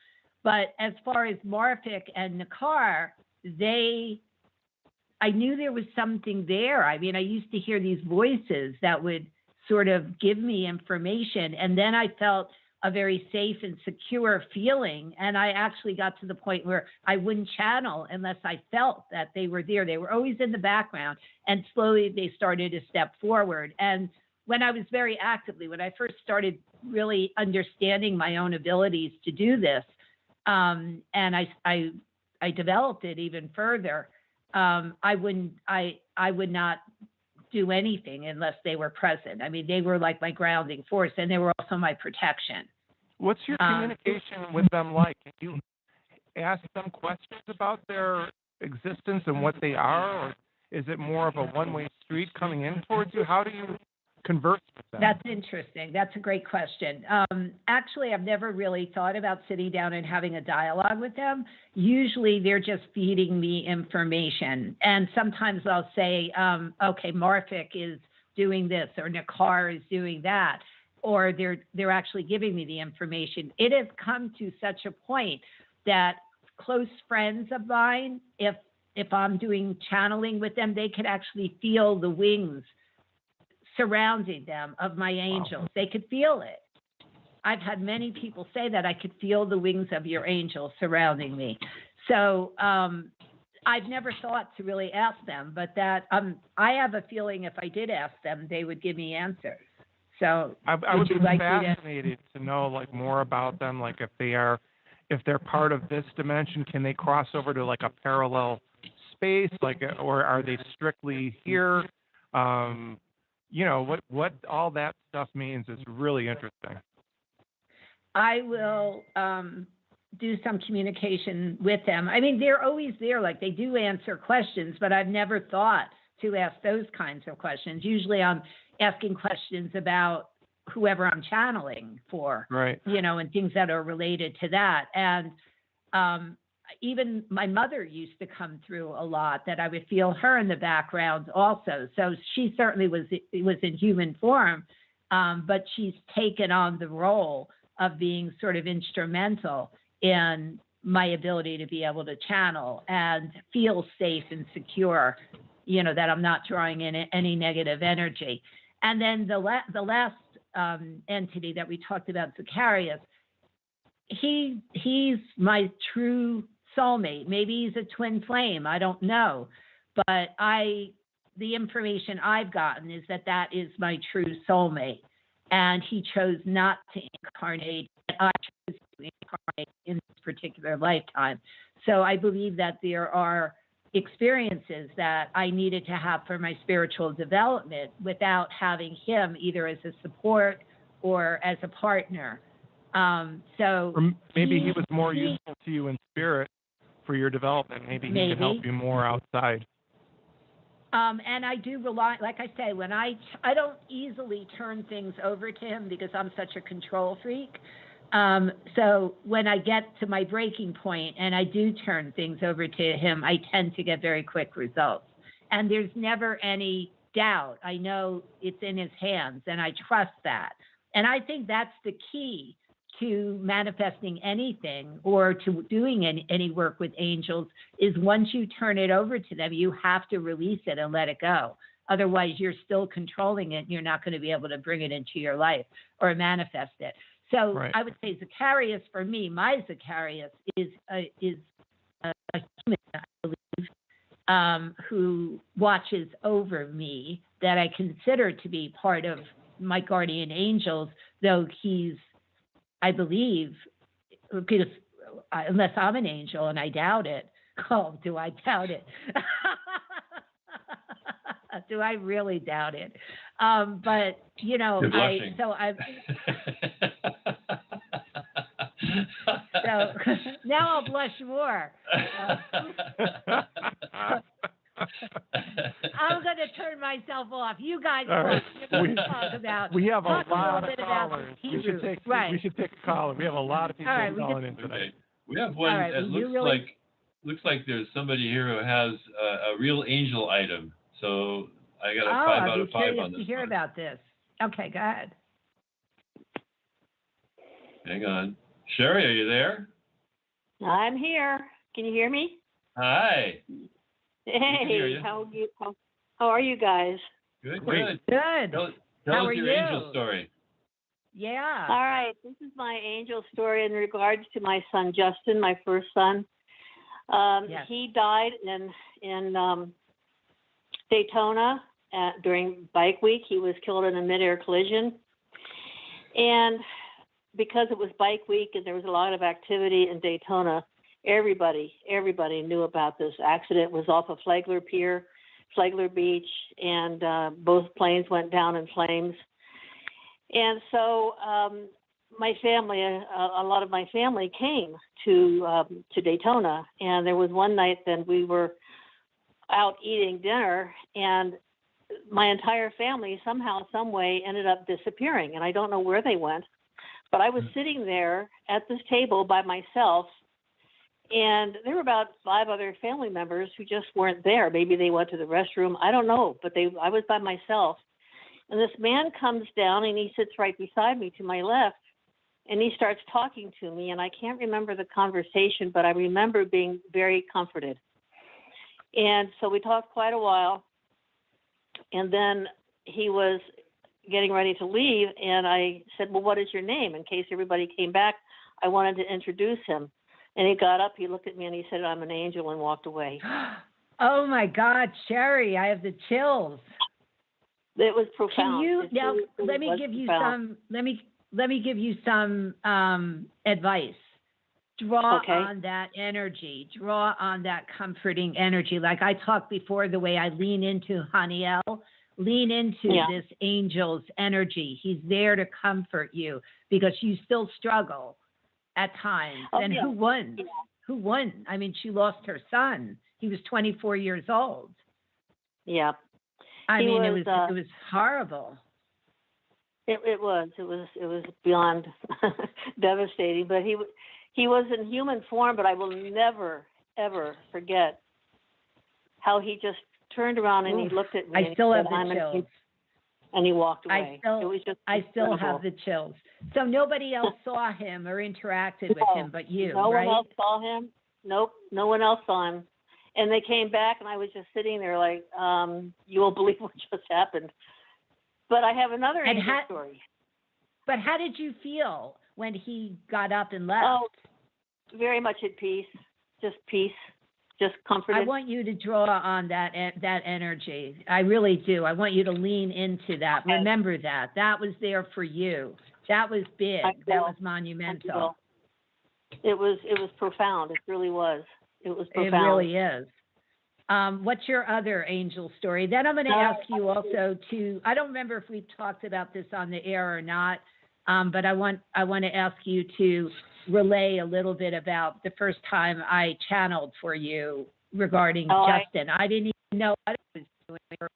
but as far as Marfic and Nakar, I knew there was something there. I mean, I used to hear these voices that would sort of give me information, and then I felt a very safe and secure feeling. And I actually got to the point where I wouldn't channel unless I felt that they were there. They were always in the background, and slowly they started to step forward. And when I was when I first started really understanding my own abilities to do this, and I developed it even further, I would not do anything unless they were present. I mean, they were like my grounding force, and they were also my protection. What's your communication with them like? Can you ask them questions about their existence and what they are, or is it more of a one-way street coming in towards you? How do you converse with them? That's interesting. That's a great question. Actually, I've never really thought about sitting down and having a dialogue with them. Usually, they're just feeding me information. And sometimes I'll say, okay, Marfik is doing this, or Nakar is doing that, or they're actually giving me the information. It has come to such a point that close friends of mine, if I'm doing channeling with them, they could actually feel the wings surrounding them of my angels. Wow. They could feel it. I've had many people say that I could feel the wings of your angels surrounding me. So I've never thought to really ask them, but that I have a feeling if I did ask them, they would give me answers. So I would be fascinated to know like more about them, like if they're part of this dimension, can they cross over to like a parallel space, like, or are they strictly here? You know, what all that stuff means is really interesting. I will do some communication with them. I mean, they're always there, like they do answer questions, but I've never thought to ask those kinds of questions. Usually I'm asking questions about whoever I'm channeling for, right? You know, and things that are related to that. And even my mother used to come through a lot, that I would feel her in the background also. So she certainly was in human form, but she's taken on the role of being sort of instrumental in my ability to be able to channel and feel safe and secure, you know, that I'm not drawing in any negative energy. And then the last entity that we talked about, Zacharias, he's my true soulmate. Maybe he's a twin flame. I don't know. But the information I've gotten is that is my true soulmate. And he chose not to incarnate, and I chose to incarnate in this particular lifetime. So I believe that there are experiences that I needed to have for my spiritual development without having him either as a support or as a partner. So or maybe he was more useful to you in spirit for your development. Maybe he can help you more outside. And I do rely, like I say, when I don't easily turn things over to him because I'm such a control freak. So when I get to my breaking point and I do turn things over to him, I tend to get very quick results. And there's never any doubt. I know it's in his hands and I trust that. And I think that's the key to manifesting anything or to doing any work with angels is once you turn it over to them, you have to release it and let it go. Otherwise, you're still controlling it. And you're not going to be able to bring it into your life or manifest it. So right. I would say Zacharias, for me, my Zacharias is a human, I believe, who watches over me that I consider to be part of my guardian angels, though he's, I believe, because unless I'm an angel, and I doubt it. Oh, do I doubt it? Do I really doubt it? But, you know, so now I'll blush more. I'm going to turn myself off. You guys talk about. We have a lot of callers. We should take a caller. We have a lot of people calling in today. Okay. We have one that looks like there's somebody here who has a real angel item. So I got a 5 out of 5 on this. To hear about this. Okay, go ahead. Hang on. Sherry, are you there? I'm here. Can you hear me? Hi. Hey, how are you guys? Good. Tell us your angel story. Yeah. All right. This is my angel story in regards to my son Justin, my first son. Yes. He died in Daytona during Bike Week. He was killed in a midair collision, and because it was Bike Week and there was a lot of activity in Daytona, everybody knew about this accident. It was off of Flagler Beach, and both planes went down in flames. And so my family, a lot of my family came to Daytona, and there was one night that we were out eating dinner, and my entire family somehow, some way, ended up disappearing, and I don't know where they went. But I was sitting there at this table by myself, and there were about 5 other family members who just weren't there. Maybe they went to the restroom. I don't know, but I was by myself. And this man comes down, and he sits right beside me to my left, and he starts talking to me. And I can't remember the conversation, but I remember being very comforted. And so we talked quite a while, and then he was getting ready to leave, and I said, well, what is your name? In case everybody came back, I wanted to introduce him. And he got up, he looked at me, and he said, I'm an angel, and walked away. Oh, my God, Sherry, I have the chills. It was profound. Can you, now, let me give you some, let me give you some advice. Draw on that energy. Draw on that comforting energy. Like I talked before, the way I lean into Haniel, lean into this angel's energy. He's there to comfort you because you still struggle at times. And who won? Yeah. Who won? I mean, she lost her son. He was 24 years old. Yeah. I mean, it was horrible. It was beyond devastating. But he was in human form. But I will never ever forget how he just turned around and he looked at me. I still have the chills. And he walked away. I still have the chills. So nobody else saw him or interacted with him but you, no right? No one else saw him. Nope, no one else saw him. And they came back, and I was just sitting there like, you won't believe what just happened. But I have another angel story. But how did you feel when he got up and left? Oh, very much at peace. Just peace. Just comforted. I want you to draw on that energy. I really do. I want you to lean into that. Okay. Remember that. That was there for you. That was big. That was monumental. It was profound. It really was. It was profound. It really is. What's your other angel story? Then I'm going to ask you also to, I don't remember if we talked about this on the air or not, but I want to ask you to relay a little bit about the first time I channeled for you regarding Justin. I didn't even know what he was doing or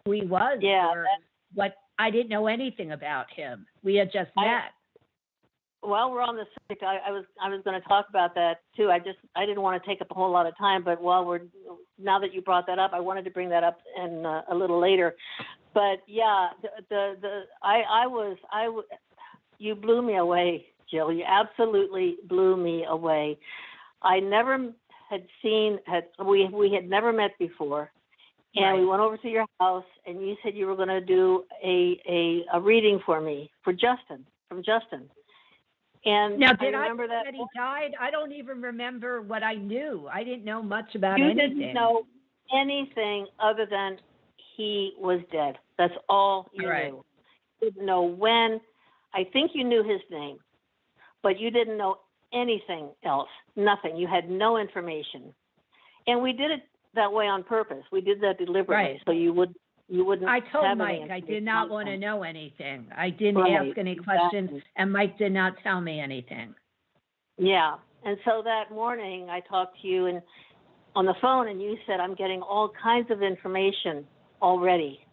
who he was or what. I didn't know anything about him. We had just met. Well, we're on the subject. I was going to talk about that too. I didn't want to take up a whole lot of time, but now that you brought that up, I wanted to bring that up in a little later. But yeah, you blew me away, Jill. You absolutely blew me away. I never had we had never met before. And we went over to your house, and you said you were going to do a reading for me, from Justin. And now, did I remember that he died? I don't even remember what I knew. I didn't know much about anything. You didn't know anything other than he was dead. That's all you knew. You didn't know when. I think you knew his name, but you didn't know anything else. Nothing. You had no information. And we did it that way on purpose. We did that deliberately, so you wouldn't. I told Mike I did not want to know anything. I didn't ask any questions, and Mike did not tell me anything. Yeah, and so that morning I talked to you on the phone, and you said, I'm getting all kinds of information already.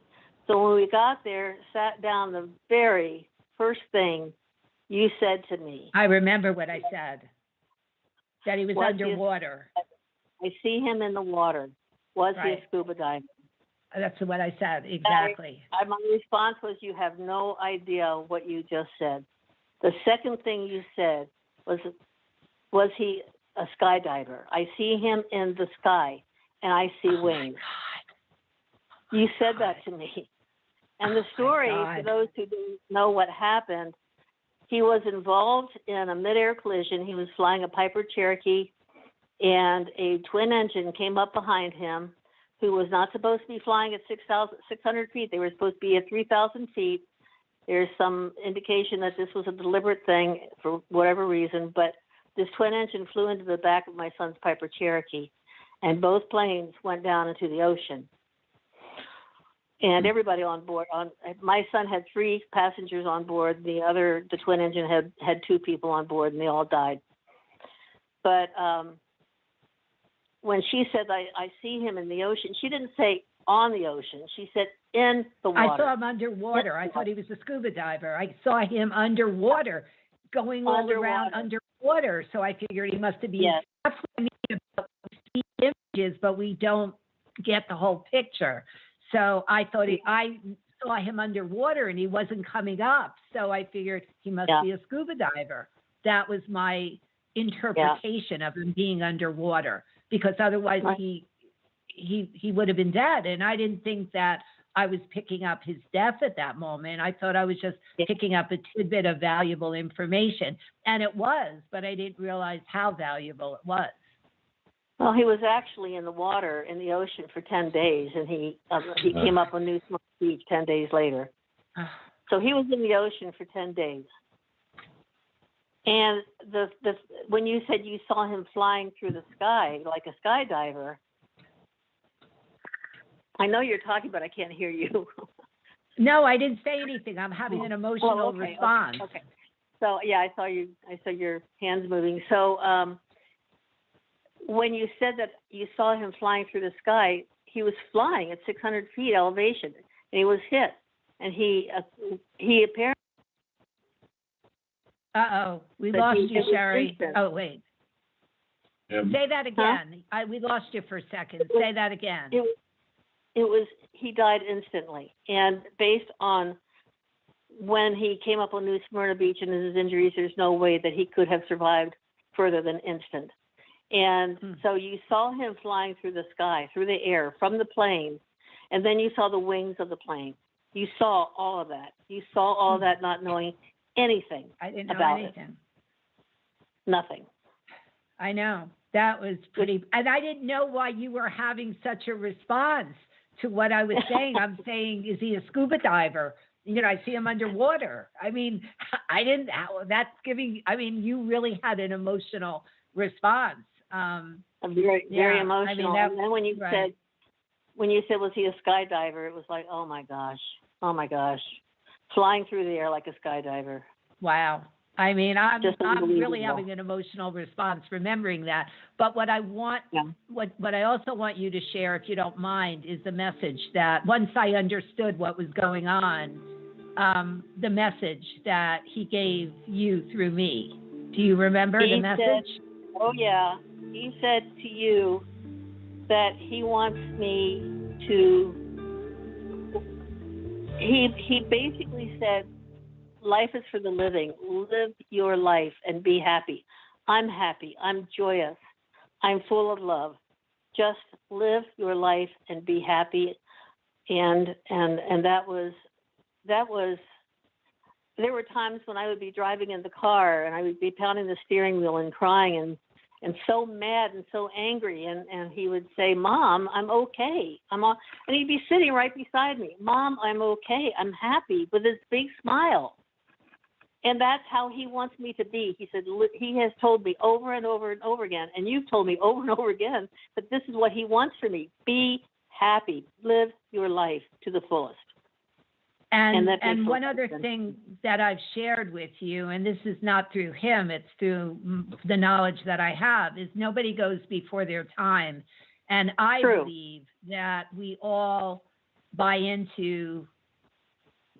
So when we got there, sat down, the very first thing you said to me. I remember what I said, that he was underwater. I see him in the water. Was he a scuba diver? That's what I said, exactly. My response was, you have no idea what you just said. The second thing you said was he a skydiver? I see him in the sky, and I see wings. You said that to me. And the story, for those who didn't know what happened, he was involved in a midair collision. He was flying a Piper Cherokee, and a twin engine came up behind him, who was not supposed to be flying at 6,600 feet. They were supposed to be at 3,000 feet. There's some indication that this was a deliberate thing for whatever reason, but this twin engine flew into the back of my son's Piper Cherokee, and both planes went down into the ocean. and everybody on board. My son had 3 passengers on board. The twin engine had 2 people on board, and they all died. But when she said, I see him in the ocean, she didn't say on the ocean. She said in the water. I saw him underwater. I thought he was a scuba diver. I saw him underwater, going all around underwater. So I figured he must have been. Yes. That's what I mean about we see images, but we don't get the whole picture. So I thought I saw him underwater and he wasn't coming up. So I figured he must be a scuba diver. That was my interpretation of him being underwater, because otherwise he would have been dead. And I didn't think that I was picking up his death at that moment. I thought I was just picking up a tidbit of valuable information. And it was, but I didn't realize how valuable it was. Well, he was actually in the water, in the ocean for 10 days, and he came up on New Smyrna Beach 10 days later. So he was in the ocean for 10 days. And when you said you saw him flying through the sky like a skydiver, I know you're talking, but I can't hear you. No, I didn't say anything. I'm having an emotional response. Okay. So I saw your hands moving. So when you said that you saw him flying through the sky, he was flying at 600 feet elevation, and he was hit, and he apparently. We lost you, Sherry. Oh, wait. Say that again. Huh? We lost you for a second. Say that again. He died instantly. And based on when he came up on New Smyrna Beach and his injuries, there's no way that he could have survived further than instant. And so you saw him flying through the sky, through the air, from the plane, and then you saw the wings of the plane. You saw all of that. You saw all of that not knowing anything about it. I didn't know anything. Nothing. I know. That was pretty, and I didn't know why you were having such a response to what I was saying. I'm saying, is he a scuba diver? I see him underwater. I mean, you really had an emotional response. Very emotional. I mean, and then when you said, was he a skydiver? It was like, oh my gosh, flying through the air like a skydiver. Wow. I mean, I'm really having an emotional response remembering that. But what I want, what I also want you to share, if you don't mind, is the message that once I understood what was going on, the message that he gave you through me. Do you remember the message? He said to you that he wants me to. He basically said, life is for the living. Live your life and be happy. I'm happy. I'm joyous. I'm full of love. Just live your life and be happy. And that was. There were times when I would be driving in the car and I would be pounding the steering wheel and crying and so mad and so angry. And he would say, Mom, I'm okay. And he'd be sitting right beside me. Mom, I'm okay. I'm happy, with his big smile. And that's how he wants me to be. He said, he has told me over and over and over again, and you've told me over and over again, that this is what he wants for me. Be happy. Live your life to the fullest. And one other thing that I've shared with you, and this is not through him, it's through the knowledge that I have, is nobody goes before their time. And I believe that we all buy into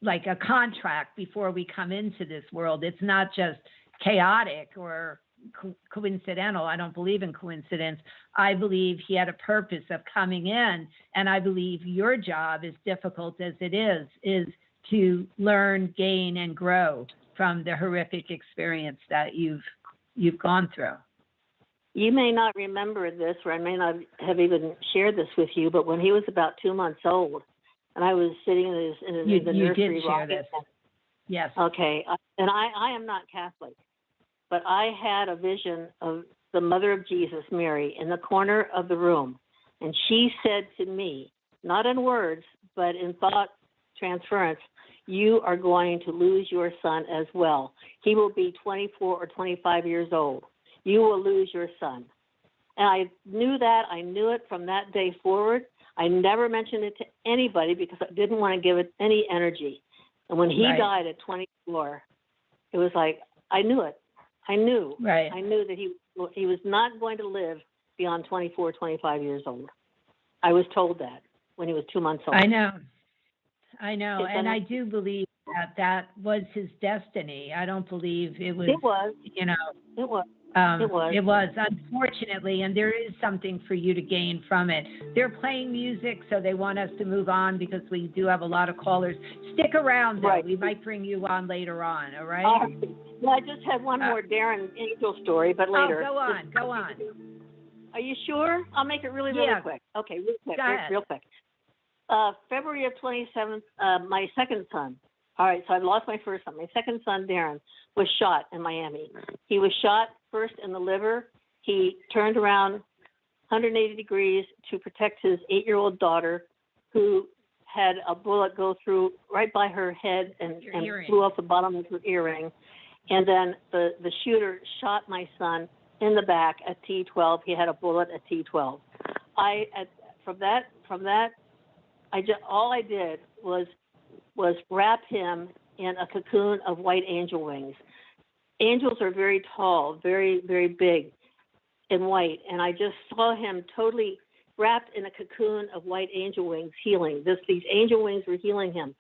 like a contract before we come into this world. It's not just chaotic or coincidental. I don't believe in coincidence. I believe he had a purpose of coming in, and I believe your job, as difficult as it is to learn, gain, and grow from the horrific experience that you've gone through. You may not remember this, or I may not have even shared this with you, but when he was about 2 months old, and I was sitting in the nursery. You did share this. Yes. Okay. And I am not Catholic, but I had a vision of the Mother of Jesus, Mary, in the corner of the room. And she said to me, not in words, but in thought transference, you are going to lose your son as well. He will be 24 or 25 years old. You will lose your son. And I knew that. I knew it from that day forward. I never mentioned it to anybody because I didn't want to give it any energy. And when he died at 24, it was like, I knew it. I knew. Right. I knew that he was not going to live beyond 24, 25 years old. I was told that when he was 2 months old. I know. And I do believe that was his destiny. I don't believe it was. It was. You know. It was. It was, unfortunately, and there is something for you to gain from it. They're playing music, so they want us to move on because we do have a lot of callers. Stick around, though. Right. We might bring you on later on, all right? Well, I just had one more Darren Angel story, but later. Oh, go on. Are you sure? I'll make it really quick. Okay, real quick. February of 27th, my second son. All right, so I lost my first son. My second son, Darren, was shot in Miami. He was shot first in the liver. He turned around 180 degrees to protect his 8-year-old daughter, who had a bullet go through right by her head and blew off the bottom of her earring. And then the shooter shot my son in the back at T12. He had a bullet at T12. From that, all I did was wrap him in a cocoon of white angel wings. Angels are very tall, very, very big and white. And I just saw him totally wrapped in a cocoon of white angel wings, healing. These angel wings were healing him.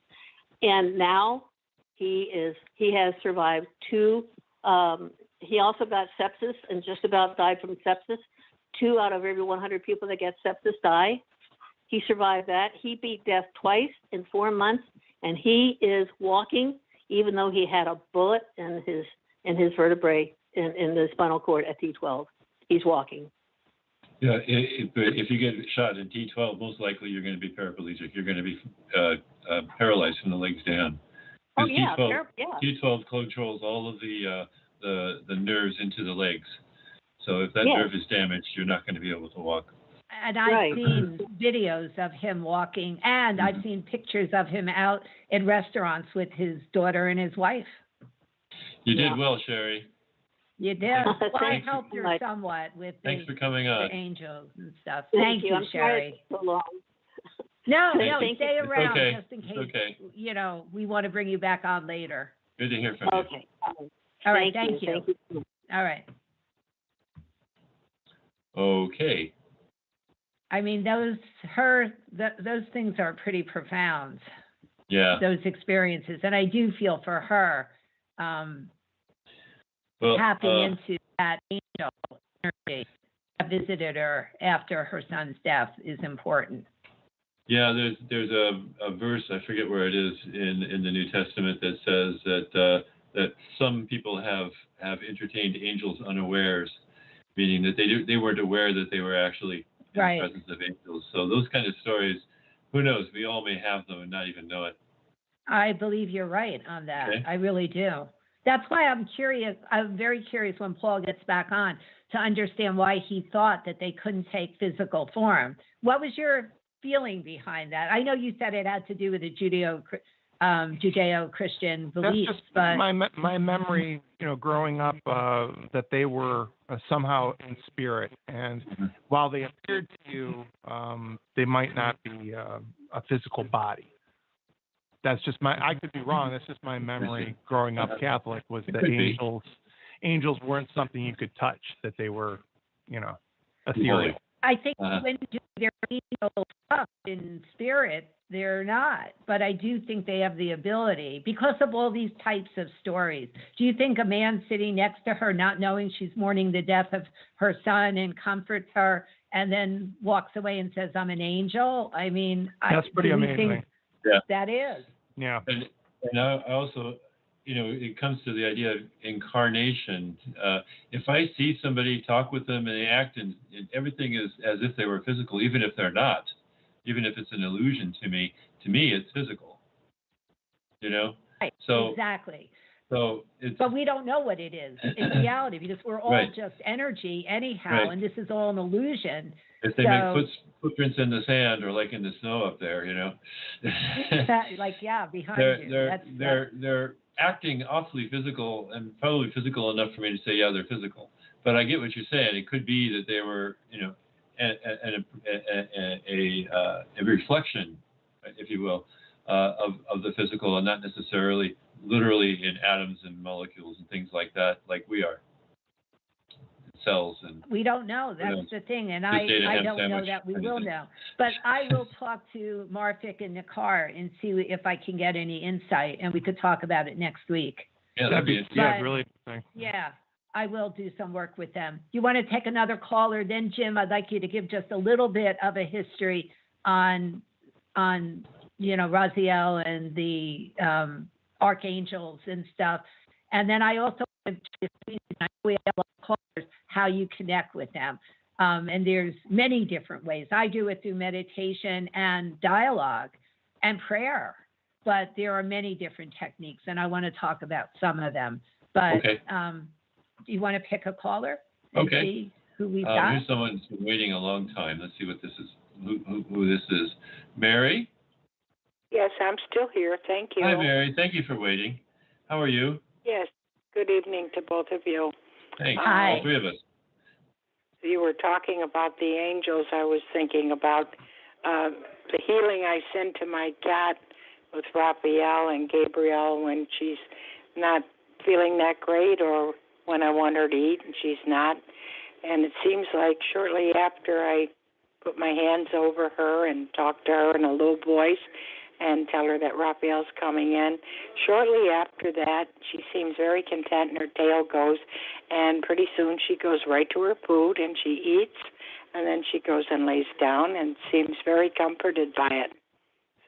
And now he has survived 2. He also got sepsis and just about died from sepsis. 2 out of every 100 people that get sepsis die. He survived that. He beat death twice in 4 months, and he is walking, even though he had a bullet in his vertebrae in the spinal cord at T12. He's walking. Yeah, if you get shot in T12, most likely you're going to be paraplegic. You're going to be paralyzed from the legs down. Oh yeah, T12 controls all of the nerves into the legs. So if that nerve is damaged, you're not going to be able to walk. And I've seen videos of him walking, and I've seen pictures of him out in restaurants with his daughter and his wife. You did well, Sherry. You did. Well, I helped her somewhat with Thanks for coming on. The angels and stuff. Thank you, Sherry. So long. No, stay around just in case. Okay. We want to bring you back on later. Good to hear from you. Okay. All right. Thank you. All right. Okay. I mean, those things are pretty profound. Yeah. Those experiences, and I do feel for her. Tapping into that angel energy that visited her after her son's death is important. Yeah, there's a verse, I forget where it is in the New Testament, that says that some people have entertained angels unawares, meaning that they weren't aware that they were actually in the presence of angels. So those kind of stories, who knows? We all may have them and not even know it. I believe you're right on that. Okay. I really do. That's why I'm curious. I'm very curious when Paul gets back on to understand why he thought that they couldn't take physical form. What was your feeling behind that? I know you said it had to do with the Judeo-Christian beliefs, That's just but my memory, growing up, that they were somehow in spirit, and while they appeared to you, they might not be a physical body. That's just I could be wrong. That's just my memory growing up Catholic, was that angels weren't something you could touch, that they were, ethereal. I think when they're angels up in spirit, they're not. But I do think they have the ability because of all these types of stories. Do you think a man sitting next to her, not knowing she's mourning the death of her son, and comforts her and then walks away and says, "I'm an angel"? I mean, that's pretty amazing. Yeah. That is. Yeah. And I also, it comes to the idea of incarnation. If I see somebody, talk with them, and they act, and everything is as if they were physical, even if they're not, even if it's an illusion to me it's physical. Right. So exactly. But we don't know what it is in reality, because we're all just energy anyhow, and this is all an illusion. If they make footprints in the sand or like in the snow up there, behind you. They're acting awfully physical, and probably physical enough for me to say, yeah, they're physical. But I get what you're saying. It could be that they were, reflection, if you will, of the physical, and not necessarily literally in atoms and molecules and things like that, like we are. Cells and we don't know. That's the thing, and I don't know that we will know. But I will talk to Marfik and Nakar and see if I can get any insight, and we could talk about it next week. Yeah, that'd be really interesting. Yeah, I will do some work with them. You want to take another caller? Then, Jim, I'd like you to give just a little bit of a history on Raziel and the archangels and stuff, and then I also want to see, I know we have a lot of callers, how you connect with them. And there's many different ways. I do it through meditation and dialogue and prayer, but there are many different techniques, and I want to talk about some of them. But okay. Do you want to pick a caller? Okay. See who we've got? Here's someone who's been waiting a long time. Let's see what this is. Who this is? Mary? Yes, I'm still here. Thank you. Hi, Mary. Thank you for waiting. How are you? Yes. Good evening to both of you. Thanks. Hi. All three of us. You were talking about the angels. I was thinking about the healing I send to my cat with Raphael and Gabriel when she's not feeling that great, or when I want her to eat and she's not. And it seems like shortly after I put my hands over her and talk to her in a low voice and tell her that Raphael's coming in, shortly after that, she seems very content and her tail goes, and pretty soon she goes right to her food and she eats, and then she goes and lays down and seems very comforted by it.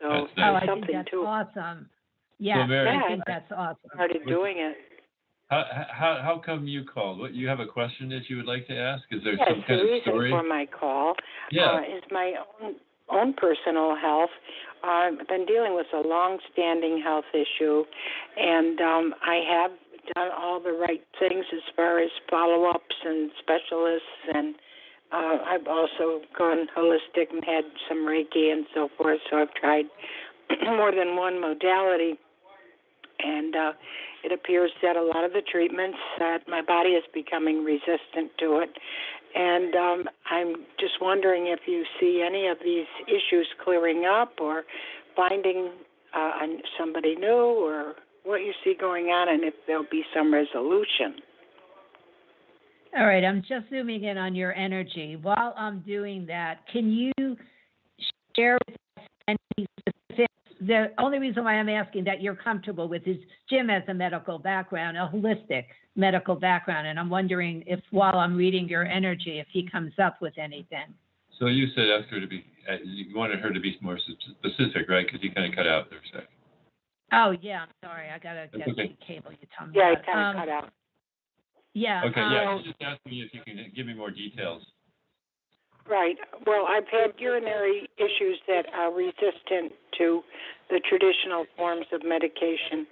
So I think something that's too. awesome. Yeah, So Mary, I think that's awesome. Started doing it. How come you called? What, you have a question that you would like to ask? Is there Yes, some kind the of story? reason for my call is my own personal health. I've been dealing with a long-standing health issue, and I have done all the right things as far as follow-ups and specialists, and I've also gone holistic and had some Reiki and so forth, so I've tried more than one modality. And it appears that a lot of the treatments, my body is becoming resistant to it. And I'm just wondering if you see any of these issues clearing up, or finding somebody new, or what you see going on, and if there'll be some resolution. All right, I'm just zooming in on your energy. While I'm doing that, can you share with us any specifics? The only reason why I'm asking that you're comfortable with is Jim has a medical background, a holistic medical background, and I'm wondering if while I'm reading your energy, if he comes up with anything. So you said ask her to be, you wanted her to be more specific, right? Because you kind of cut out there a sec. Oh, yeah, I'm sorry. I got to get okay. the cable you told me. Yeah, it kind of cut out. Yeah. Okay, yeah, just ask me if you can give me more details. Right. Well, I've had urinary issues that are resistant to the traditional forms of medication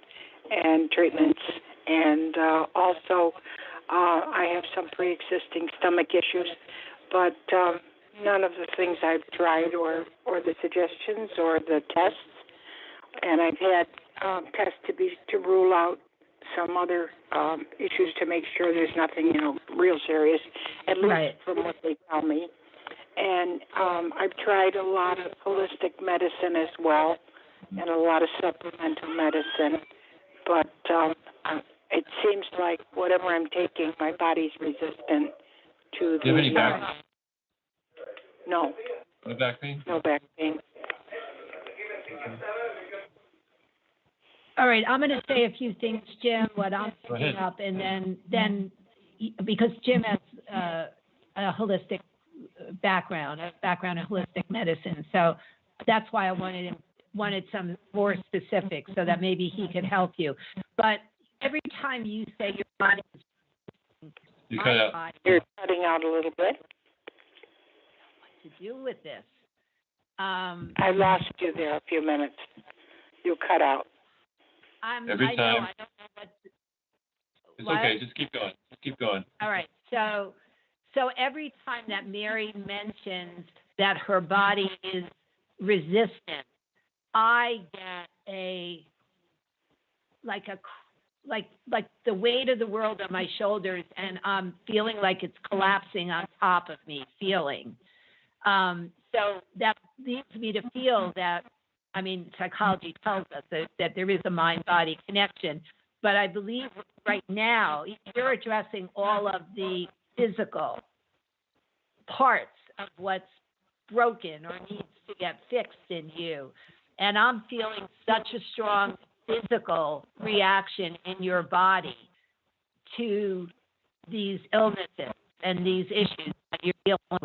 and treatments. And also, I have some pre-existing stomach issues. But none of the things I've tried or the suggestions or the tests. And I've had tests to rule out some other issues to make sure there's nothing, real serious, at least from what they tell me. And I've tried a lot of holistic medicine as well, and a lot of supplemental medicine. But it seems like whatever I'm taking, my body's resistant to the... Do you have any back? No. No back pain? No back pain. All right, I'm going to say a few things, Jim, what I'm picking up, and then because Jim has a holistic background in holistic medicine, so that's why I wanted some more specifics so that maybe he could help you. But every time you say your body is you cut out. You're cutting out a little bit. What to do with this? I lost you there a few minutes. You cut out. Every time. I don't know what. It's okay. Just keep going. All right. So every time that Mary mentions that her body is resistant, I get like the weight of the world on my shoulders, and I'm feeling like it's collapsing on top of me. So that leads me to feel that, I mean, psychology tells us that there is a mind-body connection, but I believe right now you're addressing all of the physical parts of what's broken or needs to get fixed in you. And I'm feeling such a strong physical reaction in your body to these illnesses and these issues that you're dealing with.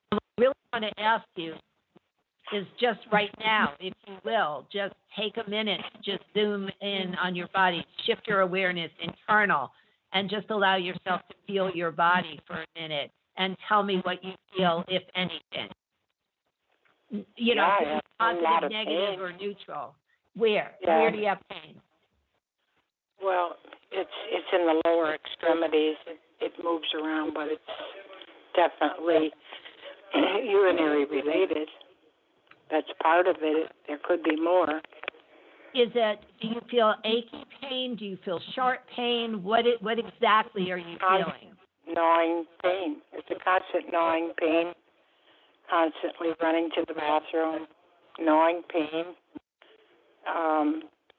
What I really want to ask you is just right now, if you will, just take a minute, just zoom in on your body, shift your awareness internal, and just allow yourself to feel your body for a minute and tell me what you feel, if anything. You know, Yeah, positive, negative, pain. or neutral. Where? Yeah. Where do you have pain? Well, it's in the lower extremities. It moves around, but it's definitely urinary related. That's part of it. There could be more. Is it? Do you feel achy pain? Do you feel sharp pain? What exactly are you feeling? Gnawing pain. It's a constant gnawing pain. Constantly running to the bathroom, gnawing pain,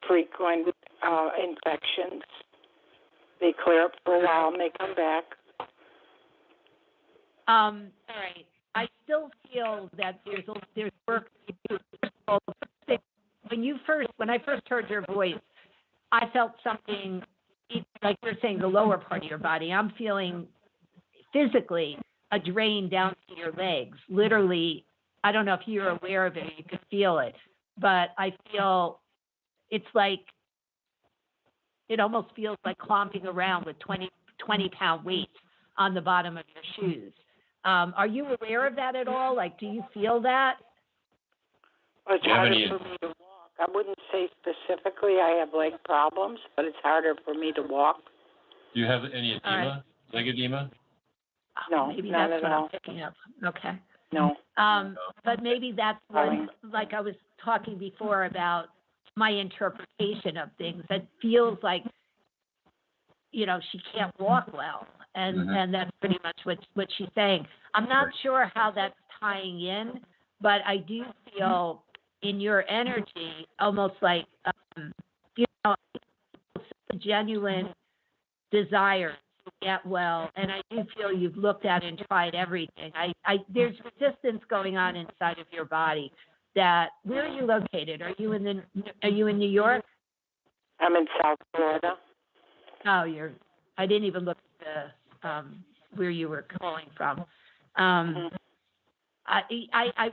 frequent infections. They clear up for a while and they come back. All right. I still feel that there's work to do. When I first heard your voice, I felt something like you're saying the lower part of your body. I'm feeling physically a drain down to your legs. Literally, I don't know if you're aware of it or you could feel it, but I feel it's like, it almost feels like clomping around with 20-pound weights on the bottom of your shoes. Are you aware of that at all? Like, do you feel that? Well, it's harder for me to walk. I wouldn't say specifically I have leg problems, but it's harder for me to walk. Do you have any edema, right. leg edema? No, maybe not that's at what all. I'm picking up. Okay. No. But maybe that's when, like I was talking before about my interpretation of things. It feels like, you know, she can't walk well, and that's pretty much what she's saying. I'm not sure how that's tying in, but I do feel in your energy almost like, you know, a genuine desire to get well, and I do feel you've looked at and tried everything. There's resistance going on inside of your body. That, where are you located? Are you in New York? I'm in South Florida. Oh, I didn't even look at the where you were calling from. I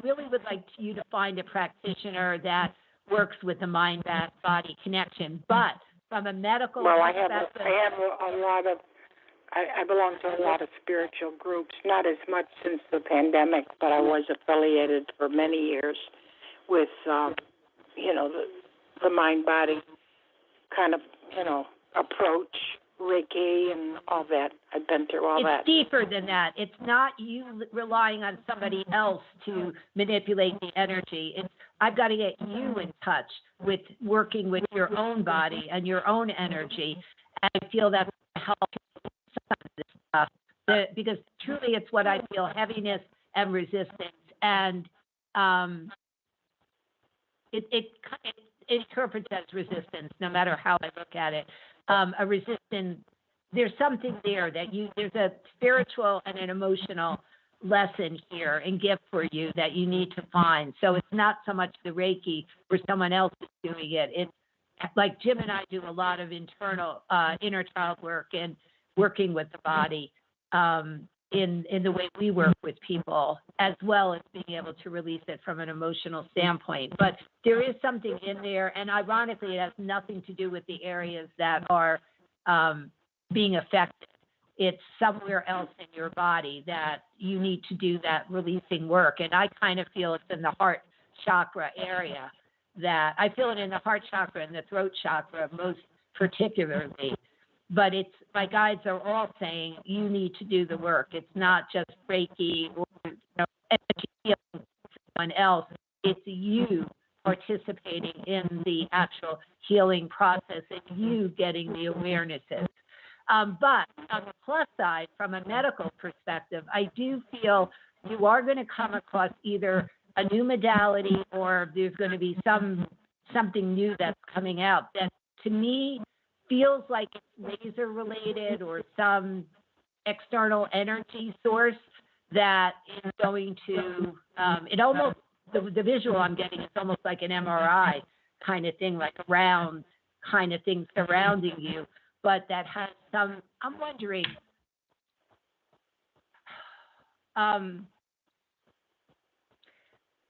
really would like you to find a practitioner that works with the mind-body connection, but from a medical perspective. I belong to a lot of spiritual groups, not as much since the pandemic, but I was affiliated for many years with, the mind-body kind of, approach, Reiki and all that. I've been through all that. It's deeper than that. It's not you relying on somebody else to manipulate the energy. I've got to get you in touch with working with your own body and your own energy. And I feel that's help some of this stuff. Because truly it's what I feel, heaviness and resistance. And it interprets as resistance, no matter how I look at it. A resistance, there's something there there's a spiritual and an emotional lesson here and gift for you that you need to find. So it's not so much the Reiki where someone else is doing it. It's like Jim and I do a lot of inner child work and working with the body in the way we work with people, as well as being able to release it from an emotional standpoint. But there is something in there, and ironically, it has nothing to do with the areas that are being affected. It's somewhere else in your body that you need to do that releasing work. And I kind of feel it's in the heart chakra area, that I feel it in the heart chakra and the throat chakra most particularly. But it's, my guides are all saying you need to do the work. It's not just Reiki or energy healing someone else. It's you participating in the actual healing process and you getting the awarenesses. But on the plus side, from a medical perspective, I do feel you are going to come across either a new modality or there's going to be something new that's coming out that to me feels like it's laser related or some external energy source that is going to, it almost, the visual I'm getting is almost like an MRI kind of thing, like a round kind of thing surrounding you, but that has some, I'm wondering,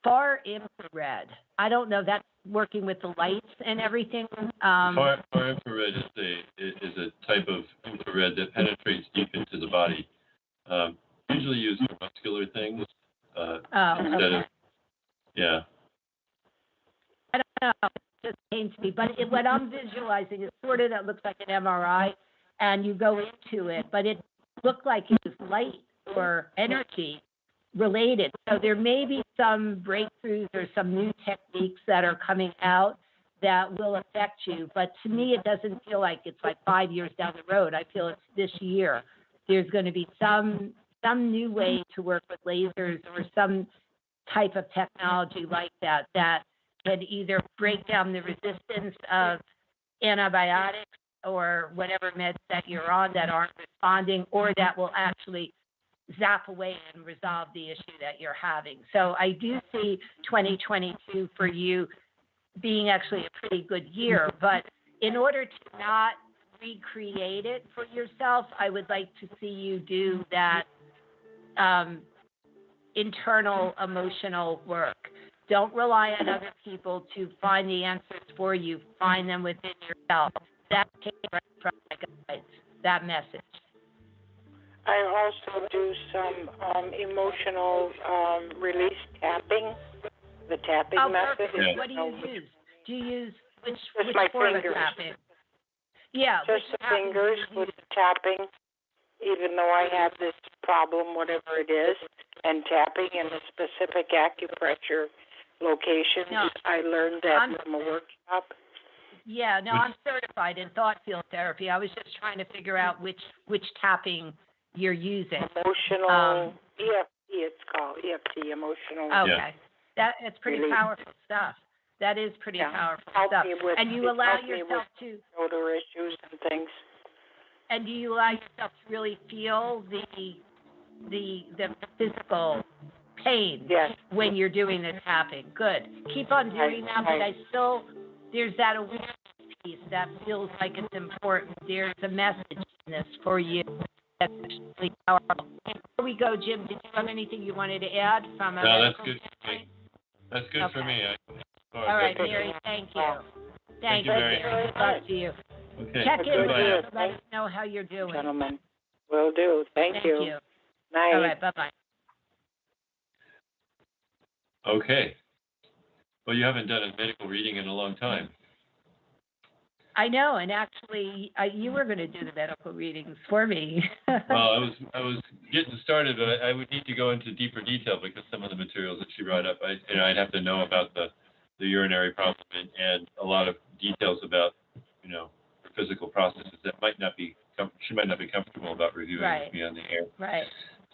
far infrared. I don't know, that's working with the lights and everything. Far infrared is a type of infrared that penetrates deep into the body. Usually used for muscular things instead of, yeah. I don't know, it just came to me, but what I'm visualizing is sort of that looks like an MRI, and you go into it, but it looked like it was light or energy related. So there may be some breakthroughs or some new techniques that are coming out that will affect you. But to me, it doesn't feel like it's like 5 years down the road. I feel it's this year. There's going to be some new way to work with lasers or some type of technology like that can either break down the resistance of antibiotics or whatever meds that you're on that aren't responding, or that will actually zap away and resolve the issue that you're having. So I do see 2022 for you being actually a pretty good year, but in order to not recreate it for yourself, I would like to see you do that internal emotional work. Don't rely on other people to find the answers for you. Find them within yourself. That came right from my guides, that message. I also do some emotional release tapping, the tapping method. Perfect. Yeah. What do you use? Do you use which my form fingers. of tapping? Yeah, just the fingers with the tapping, even though I have this problem, whatever it is, and tapping in a specific acupressure location. No, I learned that from a workshop. Yeah, no, I'm certified in thought field therapy. I was just trying to figure out which tapping you're using. Emotional, EFT it's called, EFT, emotional. Okay, it's pretty powerful stuff. That is pretty powerful stuff. And you allow yourself to shoulder issues and things. And do you allow yourself to really feel the physical pain when you're doing the tapping? Good. Keep on doing that, but there's that awareness piece that feels like it's important. There's a message in this for you that's actually powerful. Before we go, Jim, did you have anything you wanted to add from a No, that's good for me. That's good for me. All right, Mary, thank you. Thank you, Mary. Good luck to you. Okay. Check in with us and let us know how you're doing. Gentlemen, will do. Thank you. Night. All right, bye-bye. Okay. Well, you haven't done a medical reading in a long time. I know, and actually, you were going to do the medical readings for me. Well, I was getting started, but I would need to go into deeper detail because some of the materials that she brought up, I'd have to know about the urinary problem and a lot of details about, her physical processes that she might not be comfortable about reviewing with me on the air. Right.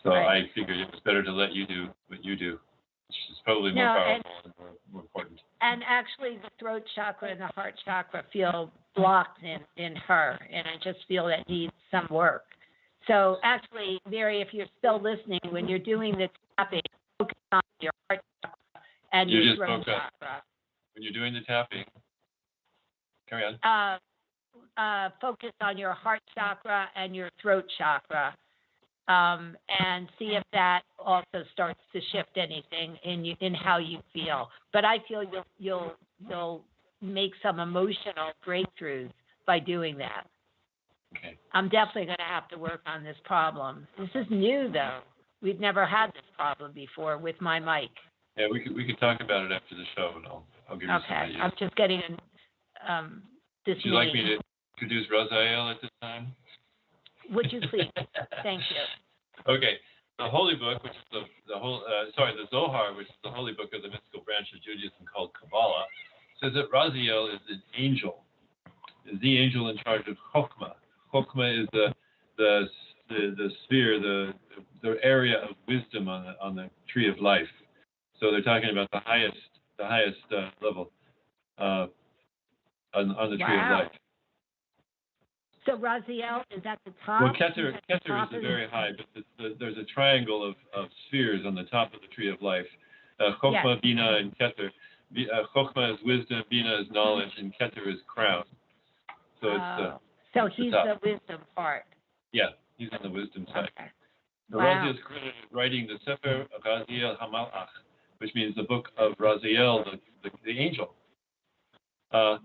So I figured it was better to let you do what you do, which is probably more powerful and more important. And actually, the throat chakra and the heart chakra feel blocked in her, and I just feel that needs some work. So actually, Mary, if you're still listening, when you're doing the tapping, focus on your heart chakra and your throat chakra. When you're doing the tapping, carry on. Focus on your heart chakra and your throat chakra, and see if that also starts to shift anything in how you feel. But I feel you'll make some emotional breakthroughs by doing that. Okay. I'm definitely going to have to work on this problem. This is new, though. We've never had this problem before with my mic. Yeah, we could talk about it after the show, and I'll give you some ideas. I'm just getting this. Would you like me to introduce Raziel at this time? Would you please? Thank you. Okay. The Holy Book, which is the Zohar, which is the holy book of the mystical branch of Judaism called Kabbalah, says that Raziel is an angel, is the angel in charge of Chokhmah. Chokhmah is the sphere, the area of wisdom on life. So they're talking about the highest level on the tree of life. So Raziel is at the top? Well, Keter is very high, but there's a triangle of spheres on the top of the tree of life. Chokhmah, Bina, and Keter. Chokhmah is wisdom, Bina is knowledge, and Keter is crown. So so he's the wisdom part. Yeah, he's on the wisdom side. Okay. Raziel is credited with writing the Sefer Raziel HaMalach, which means the book of Raziel, the angel. A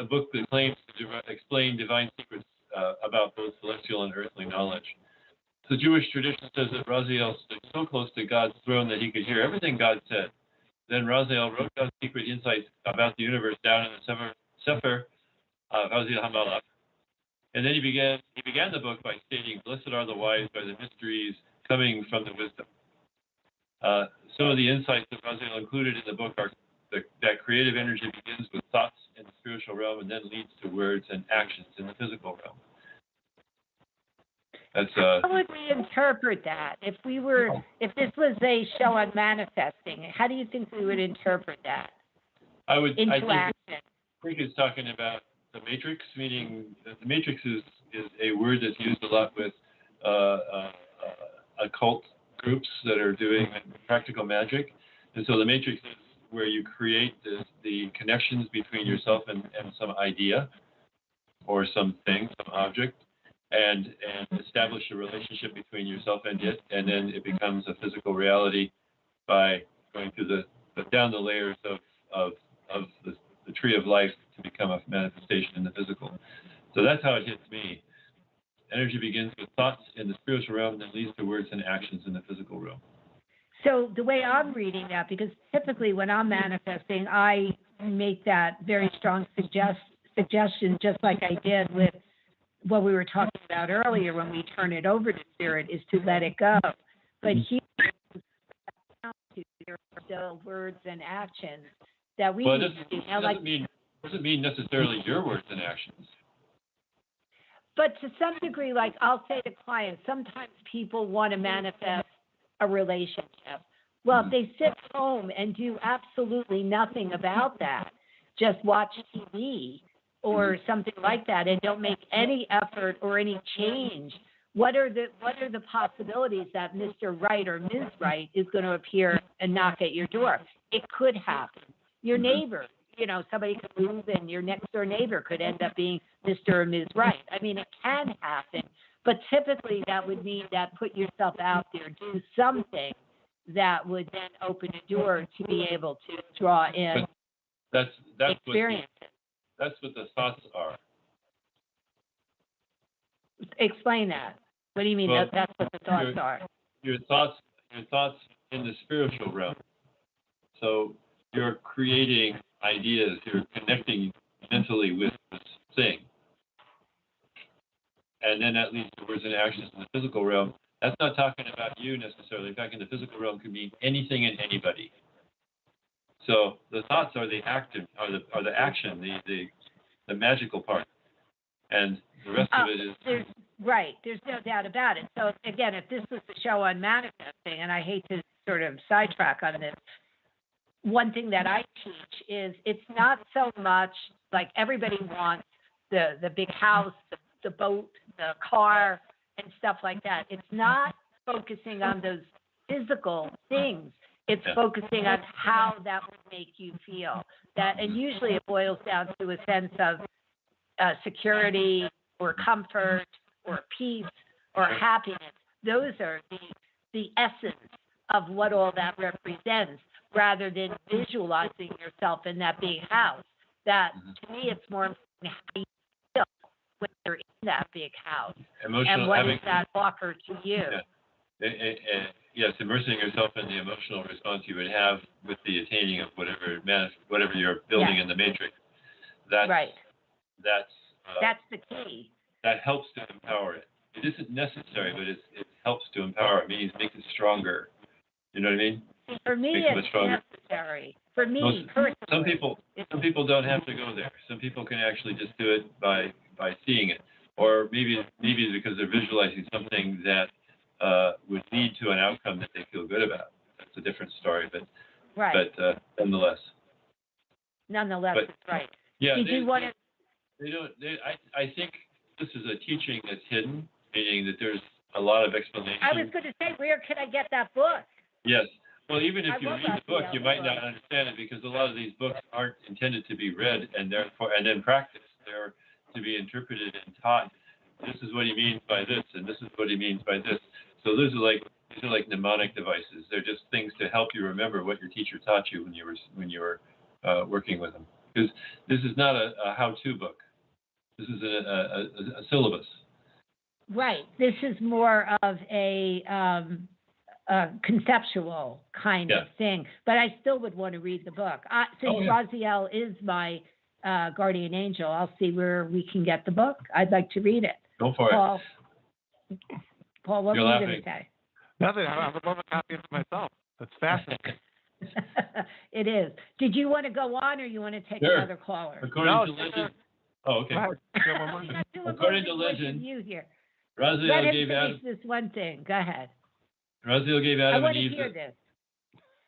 book that claims to explain divine secrets about both celestial and earthly knowledge. The Jewish tradition says that Raziel stood so close to God's throne that he could hear everything God said. Then Raziel wrote God's secret insights about the universe down in the Sefer Raziel HaMalach. And then he began the book by stating, "Blessed are the wise by the mysteries coming from the wisdom." Some of the insights that Raziel included in the book are that creative energy begins with thoughts in the spiritual realm and then leads to words and actions in the physical realm. How would we interpret that? If this was a show on manifesting, how do you think we would interpret that? I think it's talking about the matrix, meaning that the matrix is a word that's used a lot with occult groups that are doing practical magic. And so the matrix is where you create the connections between yourself and some idea or something, some object, and establish a relationship between yourself and it, and then it becomes a physical reality by going through down the layers of the tree of life to become a manifestation in the physical. So that's how it hits me. Energy begins with thoughts in the spiritual realm and then leads to words and actions in the physical realm. So the way I'm reading that, because typically when I'm manifesting, I make that very strong suggestion, just like I did with what we were talking about earlier when we turn it over to spirit, is to let it go. But here, there are still words and actions that we need to do. Now, doesn't mean necessarily your words and actions. But to some degree, like I'll say to clients, sometimes people want to manifest a relationship. Well, if they sit home and do absolutely nothing about that, just watch TV or something like that, and don't make any effort or any change, what are the possibilities that Mr. Right or Ms. Right is going to appear and knock at your door? It could happen. Your neighbor, somebody could move and your next door neighbor could end up being Mr. or Ms. Right. I mean, it can happen, but typically that would mean that put yourself out there, do something that would then open a door to be able to draw in experiences. That's what the thoughts are. Explain that. What do you mean that's what the thoughts are? Your thoughts in the spiritual realm. So you're creating ideas, you're connecting mentally with this thing. And then that leads to words and actions in the physical realm. That's not talking about you necessarily. In fact, in the physical realm can mean anything and anybody. So the thoughts are the action, the magical part, and the rest of it is right. There's no doubt about it. So again, if this was the show on manifesting, and I hate to sort of sidetrack on this, one thing that I teach is it's not so much like everybody wants the big house, the boat, the car, and stuff like that. It's not focusing on those physical things. It's focusing on how that would make you feel. And usually it boils down to a sense of security or comfort or peace or happiness. Those are the essence of what all that represents, rather than visualizing yourself in that big house. That, to me, it's more important how you feel when you're in that big house. And what does that offer to you? Yes, immersing yourself in the emotional response you would have with the attaining of whatever you're building in the matrix. That's the key. That helps to empower it. It isn't necessary, but it helps to empower it. It means make it stronger. You know what I mean? For me, it's necessary. For me, personally. Some people don't have to go there. Some people can actually just do it by seeing it, or maybe because they're visualizing something that would lead to an outcome that they feel good about. it's a different story. But Right. but nonetheless. Nonetheless, But, it's right. Yeah. Did you want to? They don't. I think this is a teaching that's hidden, meaning that there's a lot of explanation. I was going to say, where can I get that book? Yes. Well, even if I you love read the book, you might Raphael. not understand it because a lot of these books aren't intended to be read and therefore and then practiced. They're to be interpreted and taught. This is what he means by this, and this is what he means by this. So these are like mnemonic devices. They're just things to help you remember what your teacher taught you when you were working with them. Because this is not a how-to book. This is a syllabus. Right. This is more of a conceptual kind of thing. But I still would want to read the book. Since Raziel is my guardian angel, I'll see where we can get the book. I'd like to read it. Go for it. Paul, what were you going to say? Nothing. I would love a copy of it myself. That's fascinating. It is. Did you want to go on, or you want to take another caller? According to legend. Oh, okay. According to legend, Raziel gave Adam. This one thing. Go ahead. Raziel gave Adam and Eve. I want to hear this.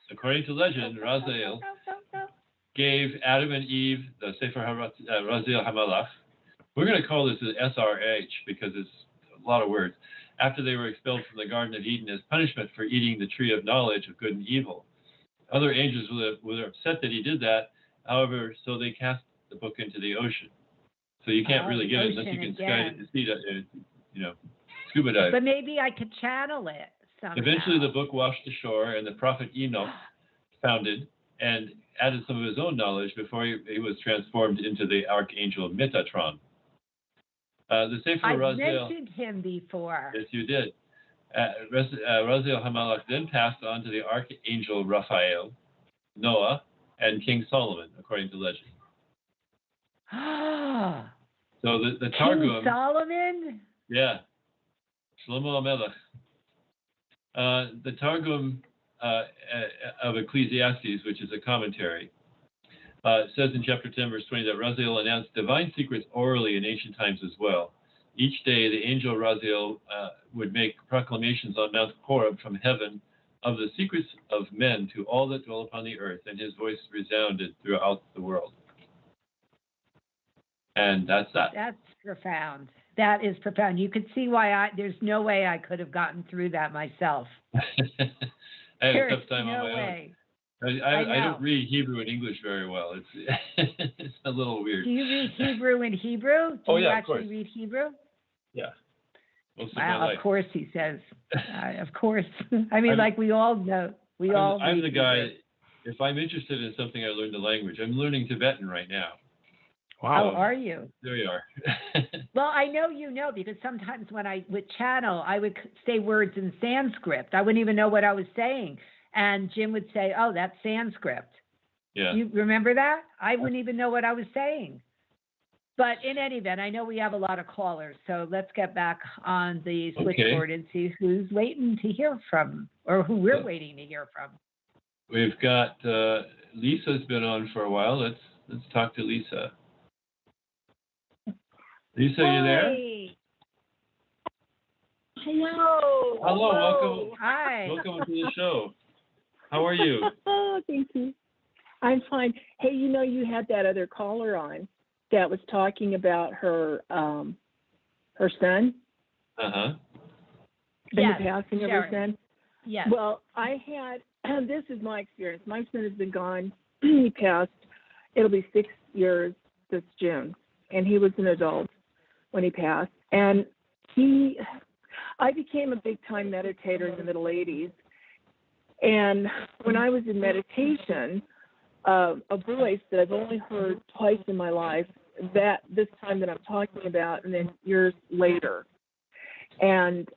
According to legend, Raziel gave Adam and Eve the Sefer Raziel Hamalach. We're going to call this the SRH because it's a lot of words. After they were expelled from the Garden of Eden as punishment for eating the tree of knowledge of good and evil. Other angels were upset that he did that. However, so they cast the book into the ocean. So you can't really get it unless you can scuba dive. But maybe I could channel it somehow. Eventually, the book washed ashore, and the prophet Enoch founded and added some of his own knowledge before he was transformed into the archangel Metatron. The Sefer Raziel. I mentioned him before. Yes, you did. Raziel Hamalach then passed on to the archangel Raphael, Noah, and King Solomon, according to legend. So the Targum. King Solomon? Yeah. Shlomo HaMelech. The Targum of Ecclesiastes, which is a commentary, says in chapter 10, verse 20, that Raziel announced divine secrets orally in ancient times as well. Each day, the angel Raziel would make proclamations on Mount Horeb from heaven of the secrets of men to all that dwell upon the earth, and his voice resounded throughout the world. And that's that. That's profound. That is profound. You could see why there's no way I could have gotten through that myself. I had a tough time on my way. own. I don't read Hebrew and English very well. It's a little weird. Do you read Hebrew in Hebrew? Do you actually read Hebrew? Yeah. Wow, of course he says. Of course. I mean, like we all know. I'm the guy, if I'm interested in something, I learn the language. I'm learning Tibetan right now. Wow. How are you? There you are. Well, I know you know because sometimes when I would channel, I would say words in Sanskrit. I wouldn't even know what I was saying. And Jim would say, oh, that's Sanskrit. Yeah. You remember that? I wouldn't even know what I was saying. But in any event, I know we have a lot of callers. So let's get back on the switchboard and see who's waiting to hear from or who we're waiting to hear from. We've got Lisa's been on for a while. Let's talk to Lisa. Lisa, you there? Hello. Hello. Welcome. Hi. Welcome to the show. How are you? Thank you. I'm fine. Hey, you had that other caller on that was talking about her son. Uh-huh. And the passing of her son. Yes. Well, this is my experience. My son has been gone. He passed. It'll be 6 years this June. And he was an adult when he passed. And I became a big-time meditator in the middle 80s. And when I was in meditation, a voice that I've only heard twice in my life, that this time that I'm talking about, and then years later, and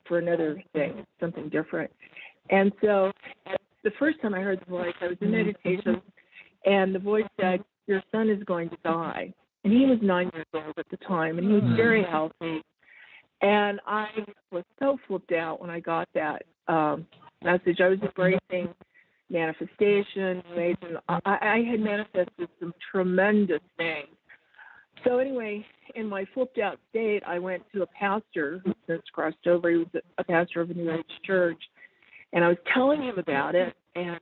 for another thing, something different. And so the first time I heard the voice, I was in meditation, and the voice said, your son is going to die. And he was 9 years old at the time, and he was very healthy. And I was so flipped out when I got that message. I was embracing manifestation. I had manifested some tremendous things. So anyway, in my flipped out state, I went to a pastor who since crossed over. He was a pastor of a New Age church. And I was telling him about it, and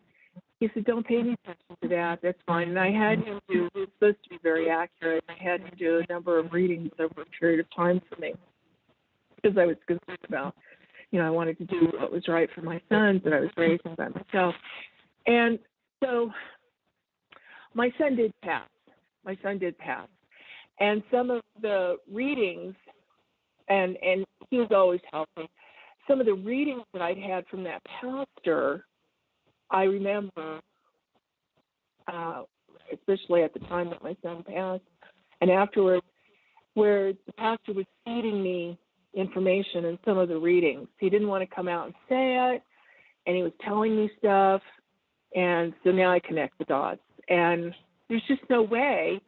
he said, don't pay any attention to that. That's fine. And I had him do, it was supposed to be very accurate. I had him do a number of readings over a period of time for me because I was concerned about, I wanted to do what was right for my sons that I was raising by myself. And so my son did pass. And some of the readings, and he was always helping, some of the readings that I'd had from that pastor, I remember, especially at the time that my son passed, and afterwards, where the pastor was feeding me information in some of the readings. He didn't want to come out and say it, and he was telling me stuff, and so now I connect the dots. And there's just no way.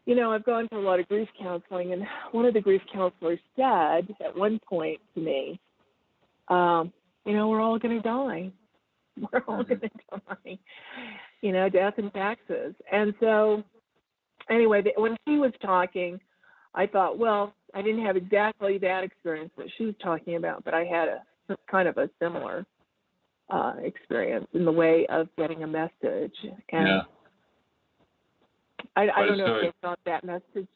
I've gone to a lot of grief counseling, and one of the grief counselors said at one point to me, we're all going to die. We're all going to die, death and taxes. And so anyway, when she was talking, I thought, well, I didn't have exactly that experience that she was talking about, but I had a kind of a similar experience in the way of getting a message. And I don't know if they thought that message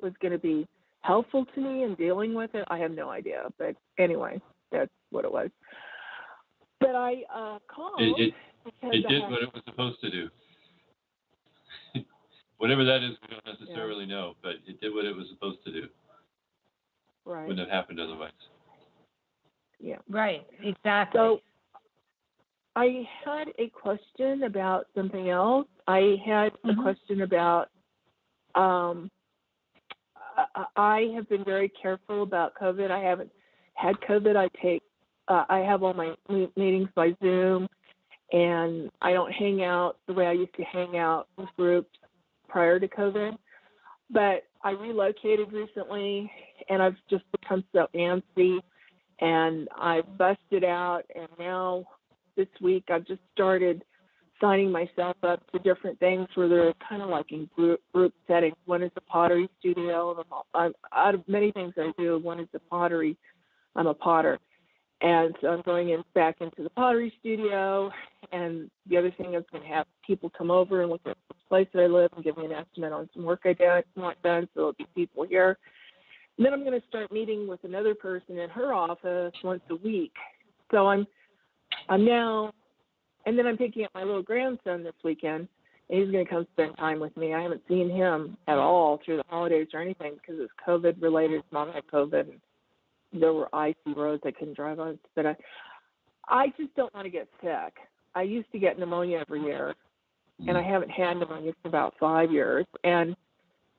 was going to be helpful to me in dealing with it. I have no idea. But anyway, that's what it was. But I called. It did what it was supposed to do. Whatever that is, we don't necessarily know, but it did what it was supposed to do. Right. Wouldn't have happened otherwise. Yeah. Right. Exactly. So I had a question about something else. I had a question about, I have been very careful about COVID. I haven't had COVID. I have all my meetings by Zoom, and I don't hang out the way I used to hang out with groups prior to COVID. But I relocated recently, and I've just become so antsy, and I busted out, and now this week I've just started signing myself up to different things where they're kind of like in group settings. One is a pottery studio. I'm out of many things I do, one is the pottery. I'm a potter. And so I'm going back into the pottery studio. And the other thing is going to have people come over and look at the place that I live and give me an estimate on some work I want done. So there'll be people here. And then I'm going to start meeting with another person in her office once a week. So I'm now, and then I'm picking up my little grandson this weekend, and he's going to come spend time with me. I haven't seen him at all through the holidays or anything because it's COVID related. His mom had COVID, and there were icy roads I couldn't drive on. But I just don't want to get sick. I used to get pneumonia every year, and I haven't had pneumonia for about 5 years. And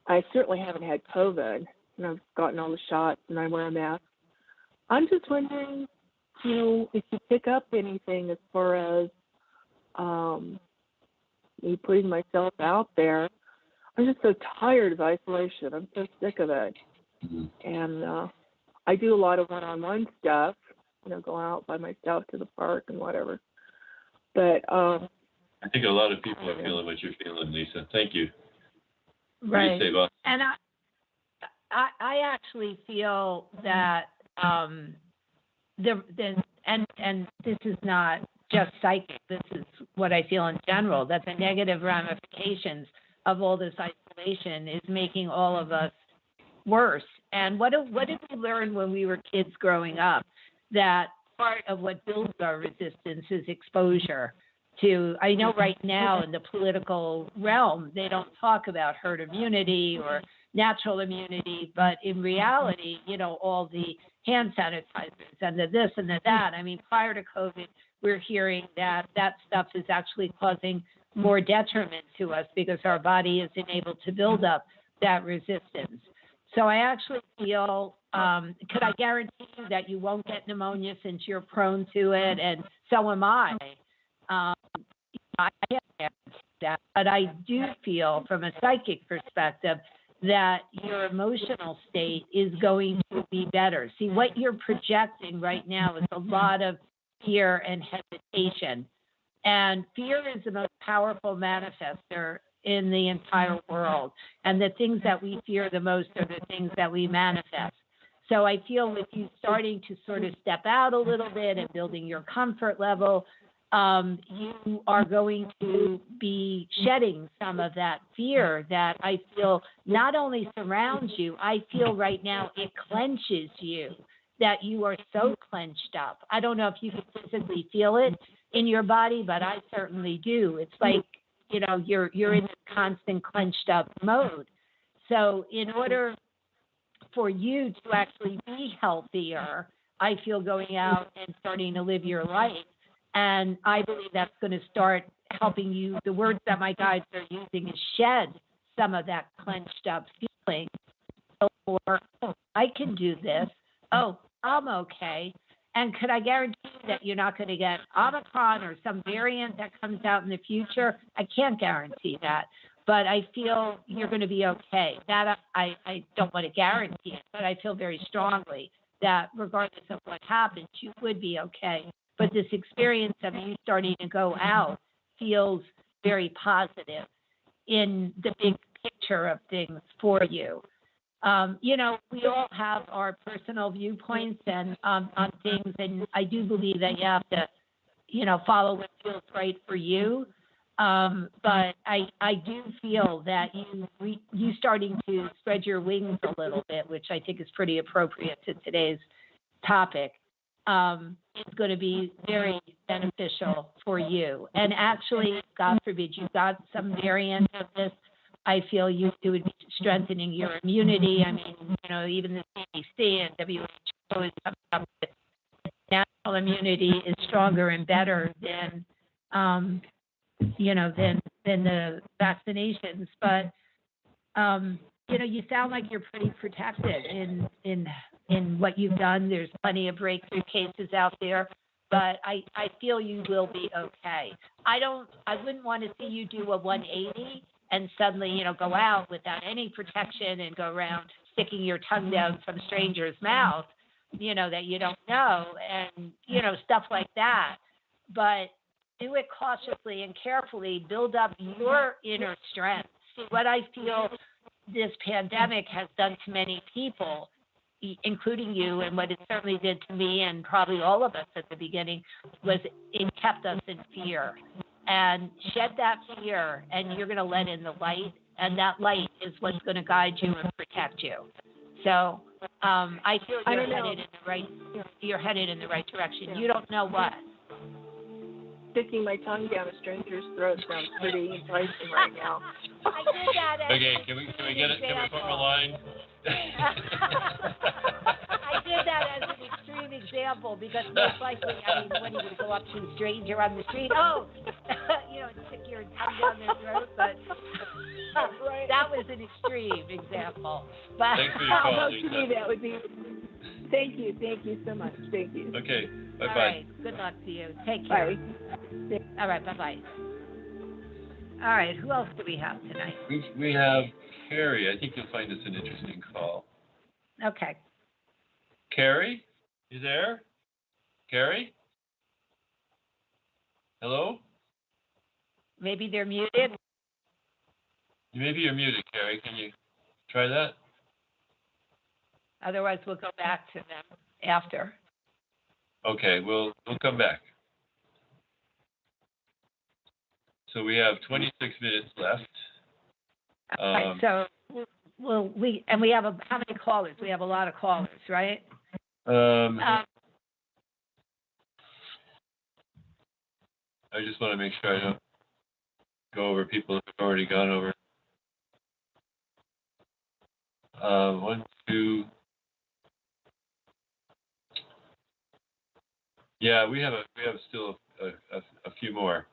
I certainly haven't had COVID, and I've gotten all the shots, and I wear a mask. I'm just wondering, if you pick up anything as far as me putting myself out there. I'm just so tired of isolation. I'm so sick of it. And I do a lot of one-on-one stuff, go out by myself to the park and whatever. But I think a lot of people are feeling what you're feeling, Lisa. Thank you. Right. What do you say, boss? And I actually feel that and this is not just psychic, this is what I feel in general, that the negative ramifications of all this isolation is making all of us worse. And what did we learn when we were kids growing up? That part of what builds our resistance is exposure to, I know right now in the political realm, they don't talk about herd immunity or natural immunity, but in reality, all the hand sanitizers and the this and the that. I mean, prior to COVID, we're hearing that stuff is actually causing more detriment to us because our body isn't able to build up that resistance. So I actually feel, could I guarantee you that you won't get pneumonia since you're prone to it, and so am I. I can't guarantee that, but I do feel from a psychic perspective that your emotional state is going to be better. See, what you're projecting right now is a lot of fear and hesitation. And fear is the most powerful manifester in the entire world. And the things that we fear the most are the things that we manifest. So I feel with you starting to sort of step out a little bit and building your comfort level, you are going to be shedding some of that fear that I feel not only surrounds you, I feel right now it clenches you, that you are so clenched up. I don't know if you can physically feel it in your body, but I certainly do. It's like, you're in this constant clenched up mode. So in order for you to actually be healthier, I feel going out and starting to live your life. And I believe that's going to start helping you. The words that my guides are using is shed some of that clenched up feeling. Or, oh, I can do this. Oh, I'm okay. And could I guarantee that you're not going to get Omicron or some variant that comes out in the future? I can't guarantee that. But I feel you're going to be okay. That I don't want to guarantee it, but I feel very strongly that regardless of what happens, you would be okay. But this experience of you starting to go out feels very positive in the big picture of things for you. We all have our personal viewpoints and on things, and I do believe that you have to, follow what feels right for you. But I do feel that you starting to spread your wings a little bit, which I think is pretty appropriate to today's topic, is going to be very beneficial for you. And actually, God forbid you got some variant of this, I feel it would be strengthening your immunity. I mean, even the CDC and WHO is coming up with natural immunity is stronger and better than the vaccinations. But you sound like you're pretty protected in what you've done. There's plenty of breakthrough cases out there, but I feel you will be okay. I wouldn't want to see you do a 180 and suddenly, go out without any protection and go around sticking your tongue down some stranger's mouth, that you don't know, and, stuff like that. But do it cautiously and carefully. Build up your inner strength. See, what I feel this pandemic has done to many people, including you, and what it certainly did to me and probably all of us at the beginning, was it kept us in fear. And shed that fear, and you're going to let in the light, and that light is what's going to guide you and protect you. So I feel you're headed in the right direction. You don't know what. Sticking my tongue down a stranger's throat sounds pretty enticing right now. I did that. Okay, can we get it? Can we form a line? I did that as an extreme example because most likely, when you would go up to a stranger on the street, stick your tongue down their throat, but that was an extreme example. But thanks for your call, to me, that would be. Thank you so much. Thank you. Okay, bye-bye. All right, good luck to you. Take care. Bye. All right, bye-bye. All right, who else do we have tonight? We have Carrie. I think you'll find this an interesting call. Okay. Carrie, you there? Carrie? Hello? Maybe they're muted. Maybe you're muted, Carrie. Can you try that? Otherwise, we'll go back to them after. Okay, we'll come back. So we have 26 minutes left. All right, so we have how many callers? We have a lot of callers, right? I just want to make sure I don't go over people who've already gone over. 1, 2. Yeah, we have still a few more.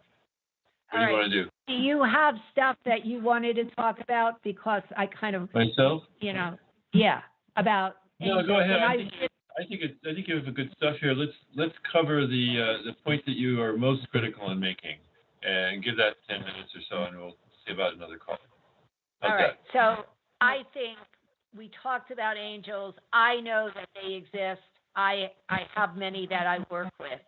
What do you want to do? Do you have stuff that you wanted to talk about? Because I kind of myself. About. No, go ahead. I think you have good stuff here. Let's cover the point that you are most critical in making, and give that 10 minutes or so, and we'll see about another call. All right. So I think we talked about angels. I know that they exist. I have many that I work with.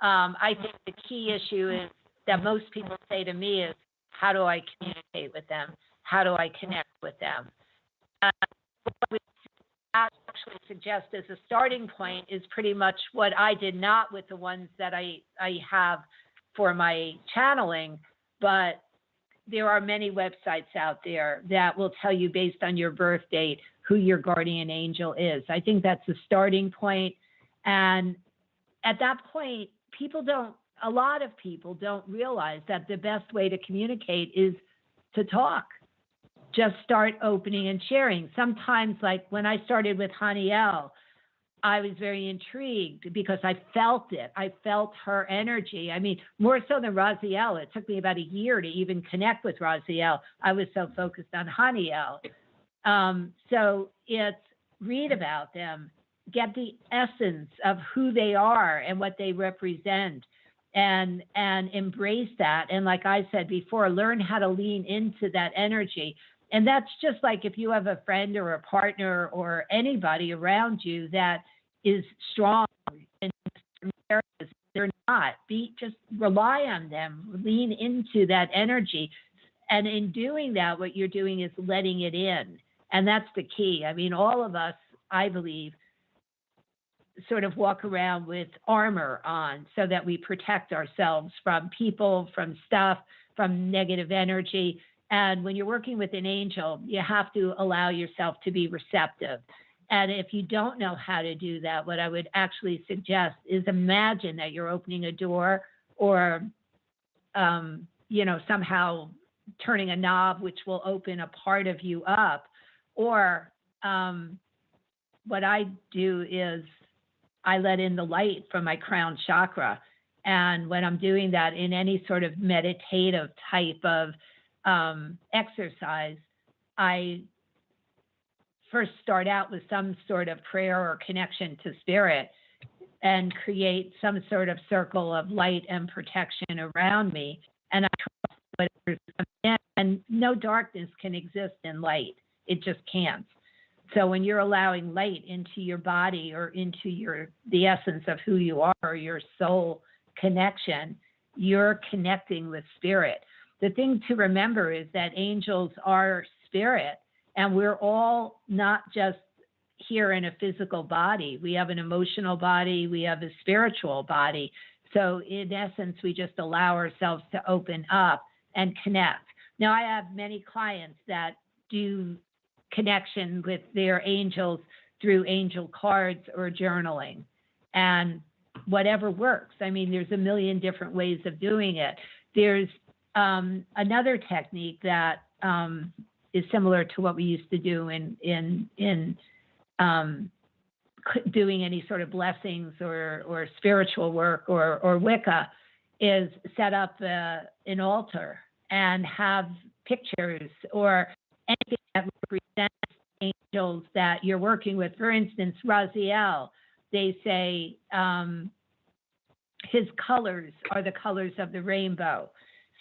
I think the key issue is that most people say to me is, how do I communicate with them? How do I connect with them? actually suggest as a starting point is pretty much what I did, not with the ones that I have for my channeling, but there are many websites out there that will tell you based on your birth date who your guardian angel is. I think that's the starting point. And at that point, a lot of people don't realize that the best way to communicate is to talk. Just start opening and sharing. Sometimes, like when I started with Haniel, I was very intrigued because I felt it. I felt her energy. I mean, more so than Raziel. It took me about a year to even connect with Raziel. I was so focused on Haniel. So it's read about them, get the essence of who they are and what they represent, and embrace that. And like I said before, learn how to lean into that energy. And that's just like if you have a friend or a partner or anybody around you that is strong in certain areas, they're not. Just rely on them, lean into that energy. And in doing that, what you're doing is letting it in. And that's the key. I mean, all of us, I believe, sort of walk around with armor on so that we protect ourselves from people, from stuff, from negative energy. And when you're working with an angel, you have to allow yourself to be receptive. And if you don't know how to do that, what I would actually suggest is imagine that you're opening a door or, somehow turning a knob, which will open a part of you up. Or what I do is I let in the light from my crown chakra. And when I'm doing that in any sort of meditative type of exercise, I first start out with some sort of prayer or connection to spirit and create some sort of circle of light and protection around me. And I trust whatever's coming in. And no darkness can exist in light. It just can't. So when you're allowing light into your body or into the essence of who you are, your soul connection, you're connecting with spirit. The thing to remember is that angels are spirit, and we're all not just here in a physical body. We have an emotional body, we have a spiritual body. So in essence, we just allow ourselves to open up and connect. Now, I have many clients that do connection with their angels through angel cards or journaling, and whatever works. I mean, there's a million different ways of doing it. There's another technique that is similar to what we used to do in doing any sort of blessings or spiritual work or Wicca, is set up an altar and have pictures or anything that represents angels that you're working with. For instance, Raziel, they say his colors are the colors of the rainbow.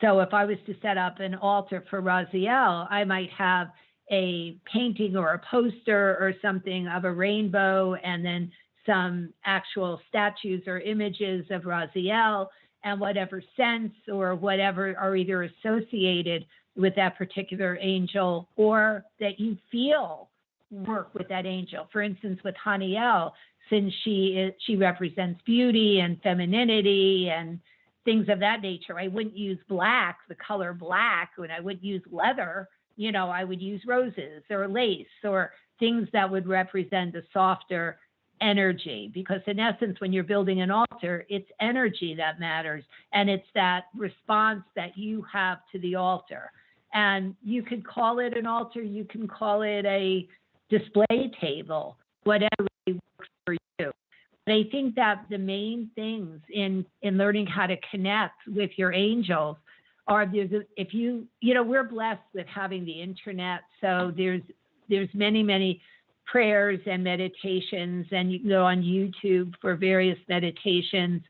So if I was to set up an altar for Raziel, I might have a painting or a poster or something of a rainbow, and then some actual statues or images of Raziel, and whatever sense or whatever are either associated with that particular angel or that you feel work with that angel. For instance, with Haniel, since she represents beauty and femininity and things of that nature, I wouldn't use black, the color black, and I wouldn't use leather. I would use roses or lace or things that would represent a softer energy, because in essence, when you're building an altar, it's energy that matters, and it's that response that you have to the altar. And you could call it an altar, you can call it a display table, whatever works for you. But I think that the main things in learning how to connect with your angels are, we're blessed with having the internet. So there's many prayers and meditations, and you can go on YouTube for various meditations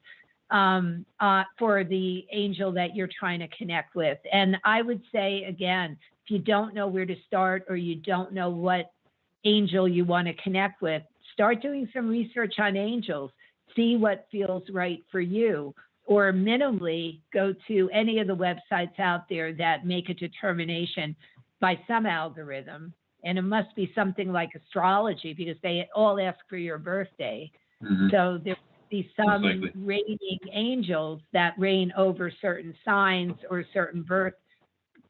for the angel that you're trying to connect with. And I would say, again, if you don't know where to start or you don't know what angel you want to connect with, start doing some research on angels, see what feels right for you, or minimally go to any of the websites out there that make a determination by some algorithm and it must be something like astrology because they all ask for your birthday. Mm-hmm. So there must be some reigning angels that reign over certain signs or certain birth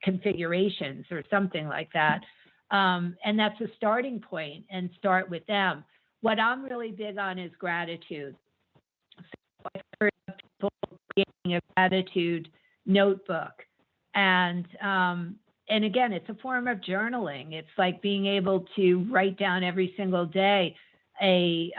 configurations or something like that. And that's a starting point, and start with them. What I'm really big on is gratitude. So I've heard of people creating a gratitude notebook. And again, it's a form of journaling. It's like being able to write down every single day a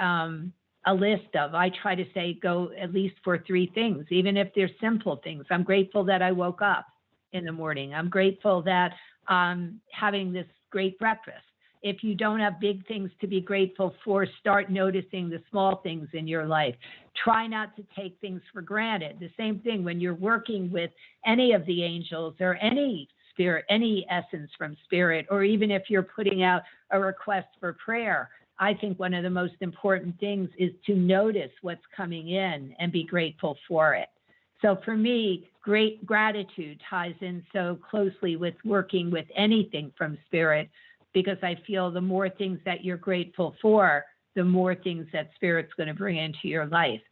list of, I try to say, go at least for 3 things, even if they're simple things. I'm grateful that I woke up in the morning. I'm grateful that I'm having this great breakfast. If you don't have big things to be grateful for, start noticing the small things in your life. Try not to take things for granted. The same thing when you're working with any of the angels or any spirit, any essence from spirit, or even if you're putting out a request for prayer. I think one of the most important things is to notice what's coming in and be grateful for it. So for me, great gratitude ties in so closely with working with anything from spirit, because I feel the more things that you're grateful for, the more things that spirit's going to bring into your life.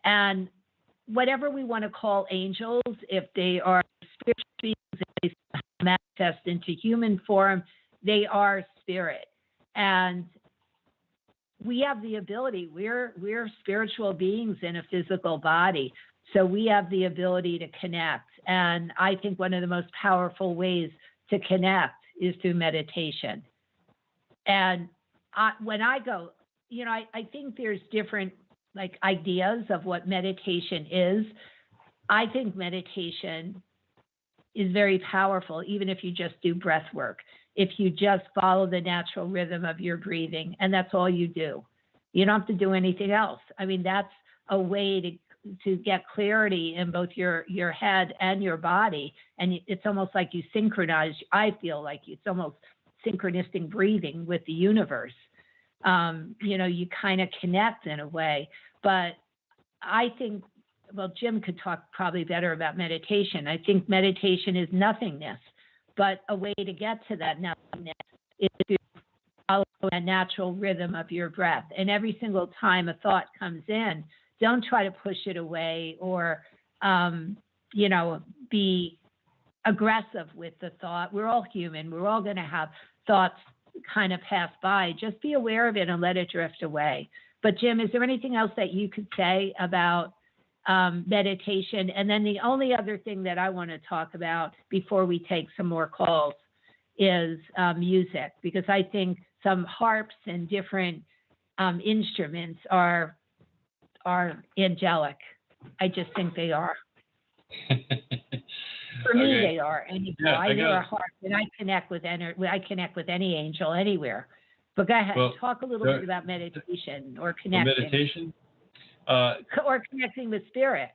And whatever we want to call angels, if they are spiritual beings, if they manifest into human form, they are spirit. And we have the ability, we're spiritual beings in a physical body. So we have the ability to connect. And I think one of the most powerful ways to connect is through meditation. And when I go, I think there's different ideas of what meditation is. I think meditation is very powerful, even if you just do breath work. If you just follow the natural rhythm of your breathing, and that's all you do. You don't have to do anything else. I mean, that's a way to get clarity in both your head and your body. And it's almost like you synchronize. I feel like it's almost synchronistic breathing with the universe. You kind of connect in a way. But I think, well, Jim could talk probably better about meditation. I think meditation is nothingness, but a way to get to that nothingness is to follow a natural rhythm of your breath. And every single time a thought comes in, don't try to push it away or, be aggressive with the thought. We're all human. We're all going to have thoughts kind of pass by. Just be aware of it and let it drift away. But Jim, is there anything else that you could say about meditation? And then the only other thing that I want to talk about before we take some more calls is music, because I think some harps and different instruments are angelic. I just think they are. For me, they are. And I hear a harp, and I connect with any angel anywhere. But go ahead, talk a little bit about meditation or connecting. Meditation? Or connecting with spirit.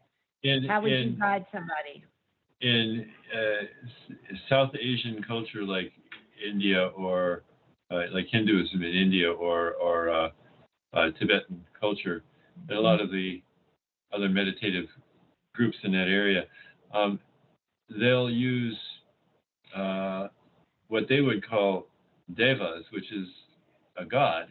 How would you guide somebody? In South Asian culture like India or like Hinduism in India or Tibetan culture, and a lot of the other meditative groups in that area, they'll use what they would call devas, which is a god,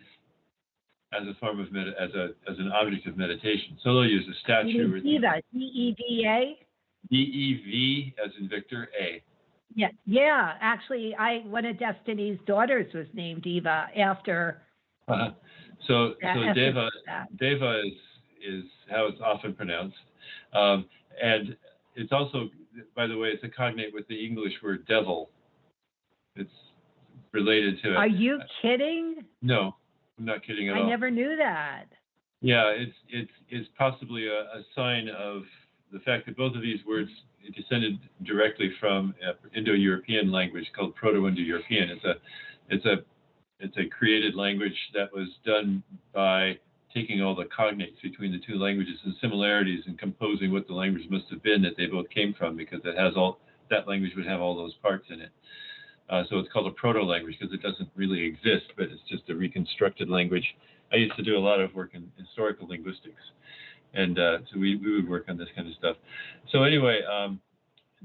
as a form of as an object of meditation. So they'll use a statue. Deva, D-E-V-A? D-E-V as in Victor, A. Yeah. Actually, one of Destiny's daughters was named Deva after. So Deva is how it's often pronounced, and it's also, by the way, it's a cognate with the English word devil. It's related to it. Are you kidding? No, I'm not kidding at all. I never knew that. Yeah, it's possibly a sign of the fact that both of these words descended directly from Indo-European language called Proto-Indo-European. It's a created language that was done by taking all the cognates between the two languages and similarities and composing what the language must have been that they both came from, because that language would have all those parts in it. So it's called a proto-language because it doesn't really exist, but it's just a reconstructed language. I used to do a lot of work in historical linguistics, and so we would work on this kind of stuff. So anyway,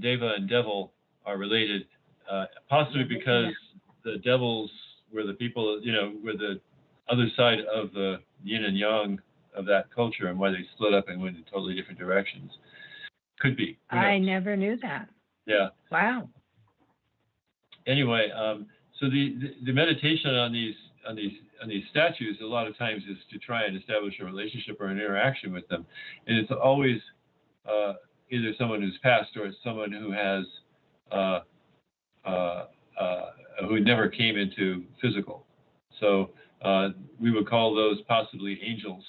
Deva and devil are related, possibly because the devil's where the people, where the other side of the yin and yang of that culture and why they split up and went in totally different directions. Could be. I never knew that. Yeah. Wow. Anyway, so the meditation on these statues a lot of times is to try and establish a relationship or an interaction with them, and it's always either someone who's passed or it's someone who has who never came into physical. So we would call those possibly angels.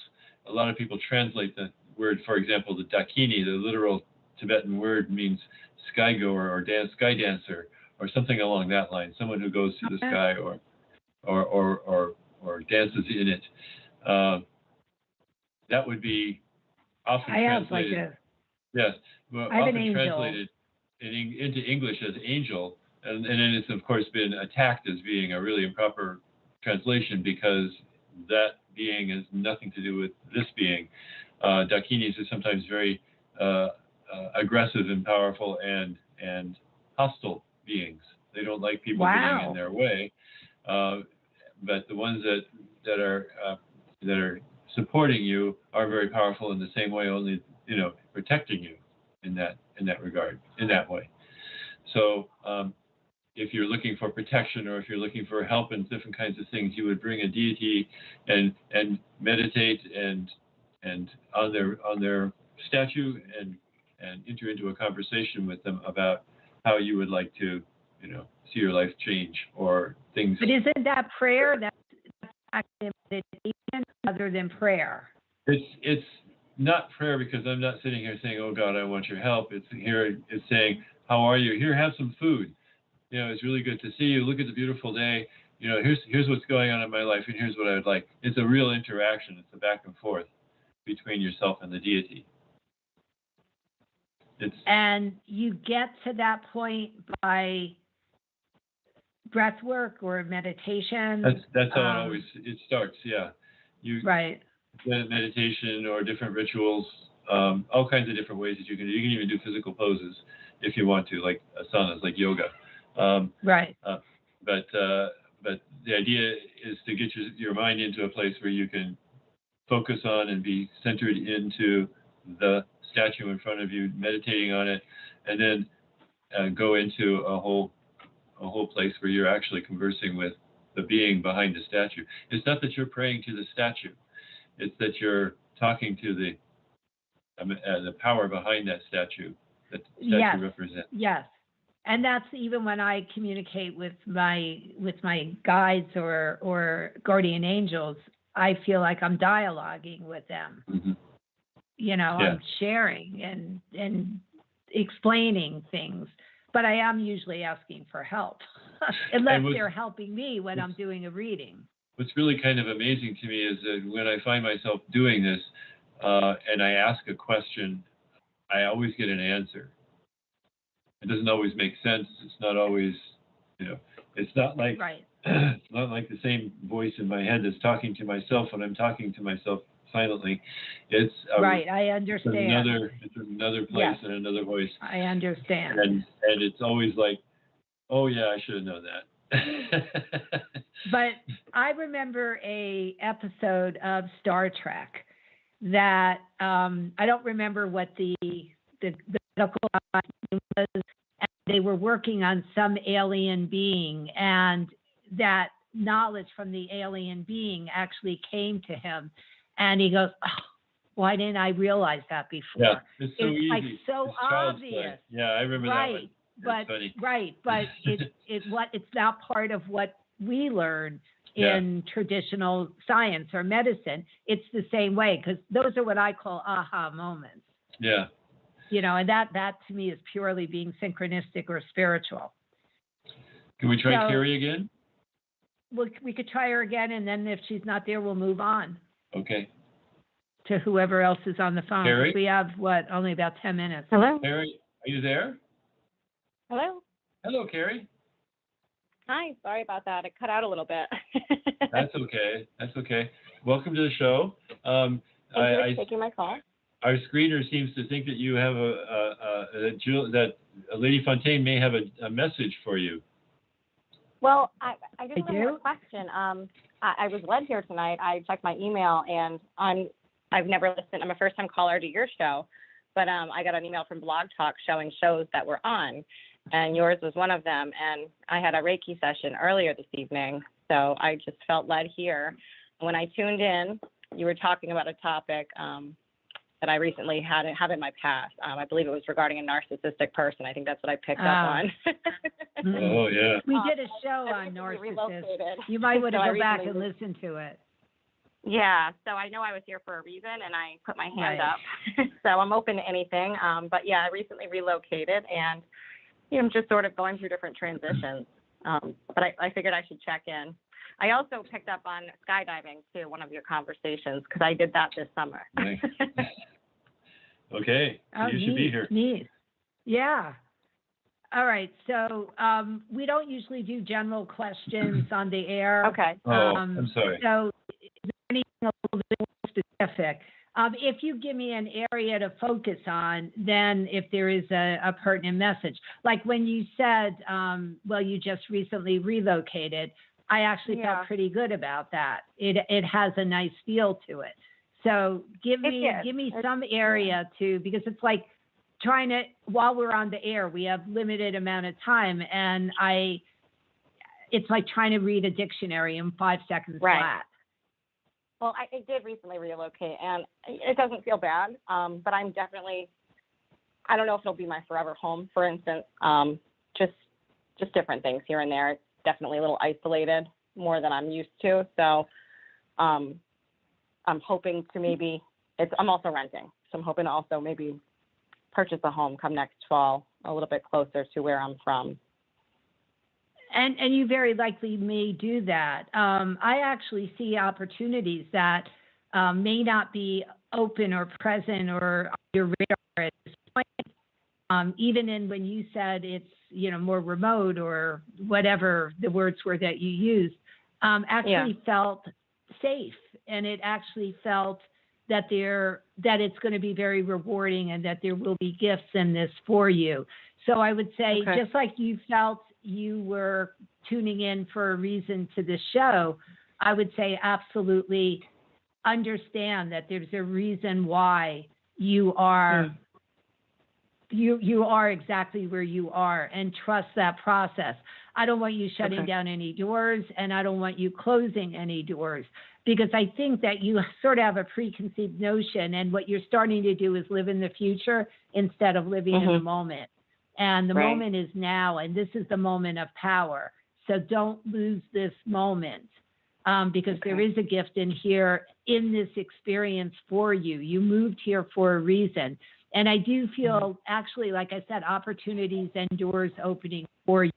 A lot of people translate the word, for example, the dakini, the literal Tibetan word means sky goer or sky dancer or something along that line. Someone who goes to the sky or dances in it. That would be often translated. Yes, well, often translated into English as angel, and then it's of course been attacked as being a really improper translation because that being has nothing to do with this being. Dakinis are sometimes very aggressive and powerful and hostile beings. They don't like people getting in their way. But the ones that are supporting you are very powerful in the same way, only protecting you in that regard, in that way. So if you're looking for protection or if you're looking for help in different kinds of things, you would bring a deity and meditate and on their statue and enter into a conversation with them about how you would like to see your life change or things. But isn't that prayer? That's actually meditation other than prayer. It's not prayer because I'm not sitting here saying, "Oh God, I want your help." It's saying, "How are you? Here, have some food. It's really good to see you. Look at the beautiful day. Here's what's going on in my life, and here's what I would like." It's a real interaction. It's a back and forth between yourself and the deity. And you get to that point by breath work or meditation. That's how it starts. Yeah, right. Meditation or different rituals, all kinds of different ways that you can do. You can even do physical poses if you want to, like asanas, like yoga. Right. But the idea is to get your mind into a place where you can focus on and be centered into the statue in front of you, meditating on it, and then go into a whole place where you're actually conversing with the being behind the statue. It's not that you're praying to the statue; it's that you're talking to the power behind that statue that the statue represents. Yes, and that's even when I communicate with my guides or guardian angels. I feel like I'm dialoguing with them. Mm-hmm. I'm sharing and explaining things, but I am usually asking for help, unless they're helping me when I'm doing a reading. What's really kind of amazing to me is that when I find myself doing this and I ask a question, I always get an answer. It doesn't always make sense. It's not always, it's not like it's not like the same voice in my head that's talking to myself when I'm talking to myself silently. It's I understand. It's another place and another voice. I understand. And it's always like, oh yeah, I should have known that. But I remember a episode of Star Trek that I don't remember what the medical name was, and they were working on some alien being, and that knowledge from the alien being actually came to him. And he goes, "Oh, why didn't I realize that before?" Yeah, it's so easy. Like so it's obvious. Yeah, I remember that one. But funny. but it's not part of what we learn in traditional science or medicine. It's the same way, because those are what I call aha moments. Yeah. And that to me is purely being synchronistic or spiritual. Can we try Carrie again? We could try her again, and then if she's not there, we'll move on. Okay. To whoever else is on the phone. Carrie? We have, only about 10 minutes. Hello? Carrie, are you there? Hello? Hello, Carrie. Hi, sorry about that. It cut out a little bit. That's okay. Welcome to the show. Thank you for taking my call. Our screener seems to think that you have that Lady Fontaine may have a message for you. Well, I just have a question. I was led here tonight. I checked my email, and I've never listened. I'm a first-time caller to your show, but I got an email from Blog Talk showing shows that were on, and yours was one of them. And I had a Reiki session earlier this evening, so I just felt led here. When I tuned in, you were talking about a topic that I recently have in my past. I believe it was regarding a narcissistic person. I think that's what I picked up on. Oh, yeah. We did a show on narcissists. You might want to go back and listen to it. Yeah, so I know I was here for a reason, and I put my hand up. So I'm open to anything. But, yeah, I recently relocated, and I'm just sort of going through different transitions. But I figured I should check in. I also picked up on skydiving, too, one of your conversations, because I did that this summer. Nice. Okay, so you should be here. Neat. Yeah. All right, so we don't usually do general questions on the air. Okay. I'm sorry. So is there anything a little bit more specific? If you give me an area to focus on, then if there is a pertinent message. Like when you said, well, you just recently relocated, I actually felt pretty good about that. It has a nice feel to it. So give me some area to, because it's like trying to, while we're on the air, we have limited amount of time, and it's like trying to read a dictionary in 5 seconds flat. Well, I did recently relocate, and it doesn't feel bad, but I'm definitely, I don't know if it'll be my forever home, for instance, just different things here and there. It's definitely a little isolated, more than I'm used to, so I'm hoping to maybe, I'm also renting, so I'm hoping to also maybe purchase a home come next fall, a little bit closer to where I'm from. And you very likely may do that. I actually see opportunities that may not be open or present or on your radar at this point. Even when you said it's more remote or whatever the words were that you used, actually felt safe, and it actually felt that it's going to be very rewarding and that there will be gifts in this for you. So I would say, just like you felt you were tuning in for a reason to the show, I would say absolutely understand that there's a reason why you are you are exactly where you are, and trust that process. I don't want you shutting down any doors, and I don't want you closing any doors, because I think that you sort of have a preconceived notion, and what you're starting to do is live in the future instead of living in the moment. And the moment is now, and this is the moment of power. So don't lose this moment, because there is a gift in here, in this experience for you. You moved here for a reason. And I do feel, actually, like I said, opportunities and doors opening for you.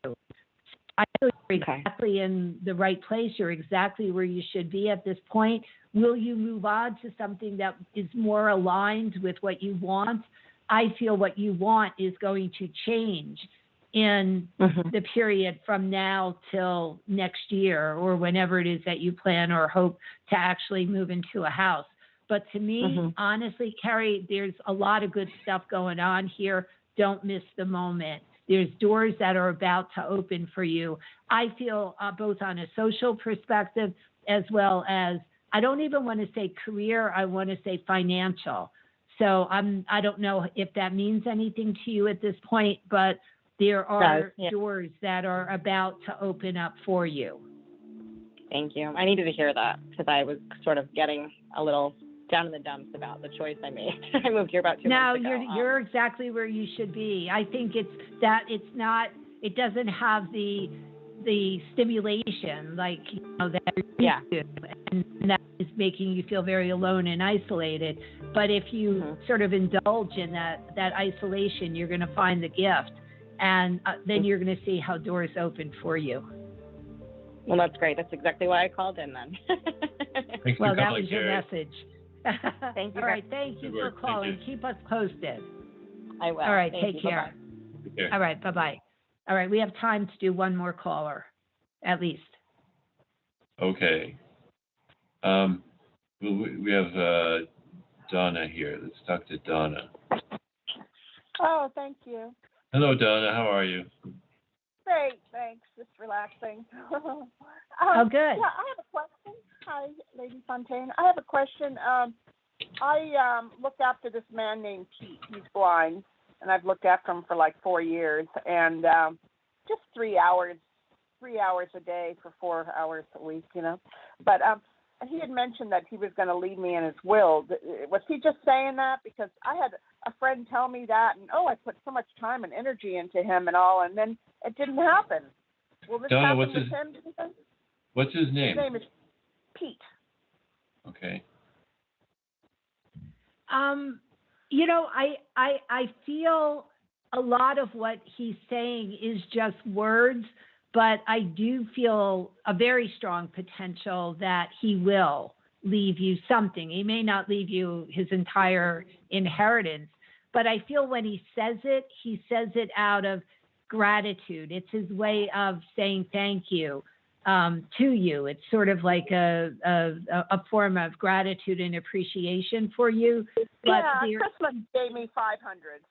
I feel you're exactly in the right place. You're exactly where you should be at this point. Will you move on to something that is more aligned with what you want? I feel what you want is going to change in the period from now till next year, or whenever it is that you plan or hope to actually move into a house. But to me, honestly, Carrie, there's a lot of good stuff going on here. Don't miss the moment. There's doors that are about to open for you. I feel both on a social perspective as well as, I don't even want to say career, I want to say financial. So I don't know if that means anything to you at this point, but there are doors that are about to open up for you. Thank you. I needed to hear that, because I was sort of getting a little down in the dumps about the choice I made. I moved here about 2 months ago. No, you're exactly where you should be. I think it doesn't have the stimulation like that you're used to, and that is making you feel very alone and isolated. But if you sort of indulge in that isolation, you're going to find the gift, and then you're going to see how doors open for you. Well, that's great. That's exactly why I called in then. Well, that was your message. Thank you. All right. Thank you for calling. Keep us posted. I will. All right. Thank Take you. care. Bye-bye. All right. Bye-bye. All right. We have time to do one more caller, at least. Okay. We have Donna here. Let's talk to Donna. Oh, thank you. Hello, Donna. How are you? Great, thanks. Just relaxing. Oh, good. Yeah, I have a question. Hi, Lady Fontaine. I have a question. I look after this man named Pete. He's blind, and I've looked after him for like 4 years, and just 3 hours a day for 4 hours a week, you know. But he had mentioned that he was going to leave me in his will. Was he just saying that? Because I had a friend tell me that, and I put so much time and energy into him and all, and then it didn't happen. Will this Donna, happen what's with him? What's his name? His name is Pete. Okay. You know, I feel a lot of what he's saying is just words, but I do feel a very strong potential that he will leave you something. He may not leave you his entire inheritance, but I feel when he says it out of gratitude. It's his way of saying thank you to you. It's sort of like a form of gratitude and appreciation for you. But Christmas gave me $500,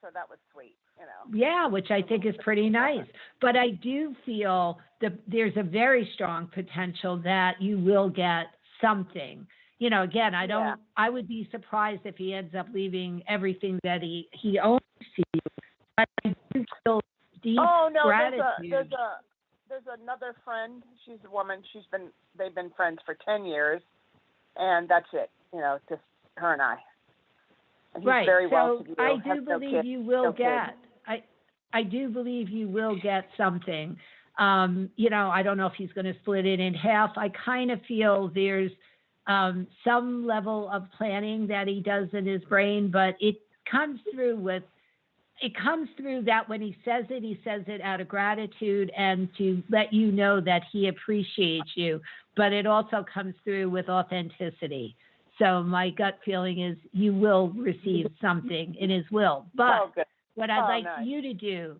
so that was sweet. You know. Yeah, which I think is pretty nice. But I do feel that there's a very strong potential that you will get something. You know, again, I would be surprised if he ends up leaving everything that he owns to you. But I do feel deep gratitude. There's another friend. She's a woman. They've been friends for 10 years, and that's it. You know, just her and I. And he's very well to do. I do believe you will get. I do believe you will get something. You know, I don't know if he's going to split it in half. I kind of feel there's some level of planning that he does in his brain, but it comes through that when he says it out of gratitude and to let you know that he appreciates you, but it also comes through with authenticity. So my gut feeling is you will receive something in his will. But what I'd like you to do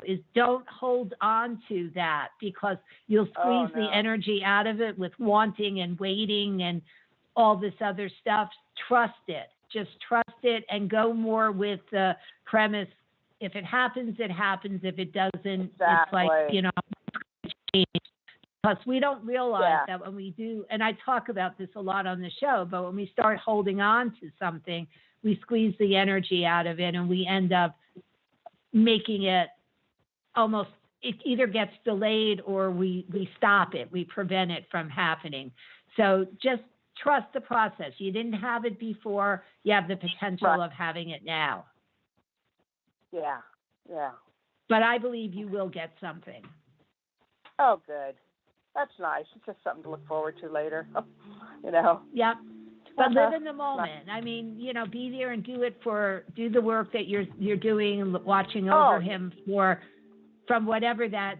is don't hold on to that, because you'll squeeze the energy out of it with wanting and waiting and all this other stuff. Trust it. Just trust it and go more with the premise. If it happens, it happens. If it doesn't, it's like, you know, change. Plus, we don't realize that when we do, and I talk about this a lot on the show, but when we start holding on to something, we squeeze the energy out of it and we end up making it almost, it either gets delayed or we stop it. We prevent it from happening. So just trust the process. You didn't have it before. You have the potential of having it now. Yeah. But I believe you will get something. Oh, good. That's nice. It's just something to look forward to later, you know. Yep. But live in the moment. I mean, you know, be there and do the work that you're doing, watching over him from whatever that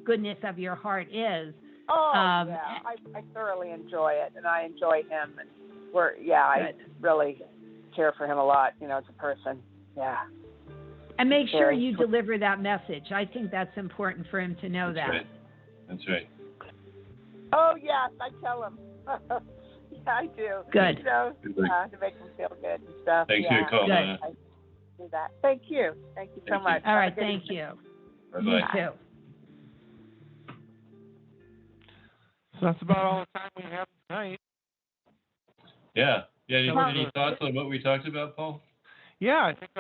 goodness of your heart is. I thoroughly enjoy it, and I enjoy him, and I really care for him a lot, you know, as a person. Yeah. And make sure you deliver that message. I think that's important for him to know that. That's right. Oh, yes, I tell him. Yeah, I do. Good. You know, to make him feel good and stuff. Thanks for your call, Donna. I do that. Thank you. Thank you so much. All right, thank you. Bye-bye. You too. So that's about all the time we have tonight. Yeah. Any thoughts on what we talked about, Paul? Yeah, I think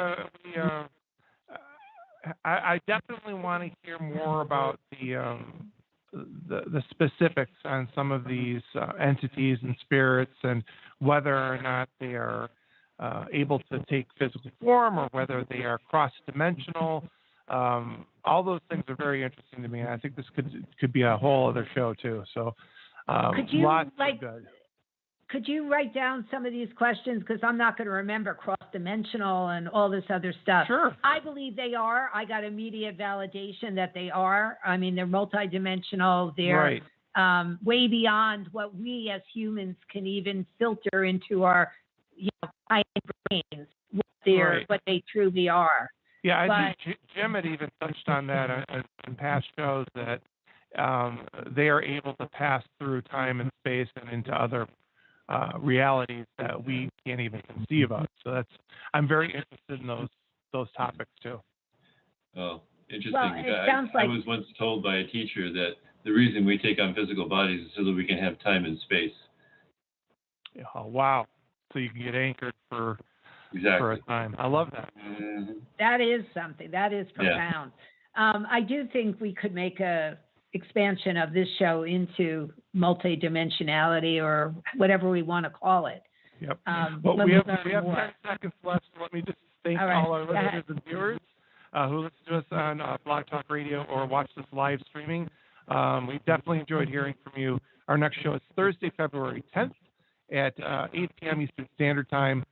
I definitely want to hear more about the specifics on some of these entities and spirits, and whether or not they are able to take physical form or whether they are cross-dimensional. All those things are very interesting to me, and I think this could be a whole other show too. So, lots of good. Could you write down some of these questions? Because I'm not going to remember cross-dimensional and all this other stuff. Sure. I believe they are. I got immediate validation that they are. I mean, they're multidimensional. They're way beyond what we as humans can even filter into our brains, what they truly are. Yeah, I think Jim had even touched on that in past shows, that they are able to pass through time and space and into other realities that we can't even conceive of. So I'm very interested in those topics too. Oh, interesting. Well, it sounds like I was once told by a teacher that the reason we take on physical bodies is so that we can have time and space. Oh, wow. So you can get anchored for a time. I love that. Mm-hmm. That is something. That is profound. Yeah. I do think we could make a expansion of this show into multidimensionality or whatever we want to call it. Yep. Well, we have 10 seconds left, so let me just thank all our listeners and viewers who listen to us on Blog Talk Radio or watch this live streaming. We definitely enjoyed hearing from you. Our next show is Thursday, February 10th at 8 p.m. Eastern Standard Time.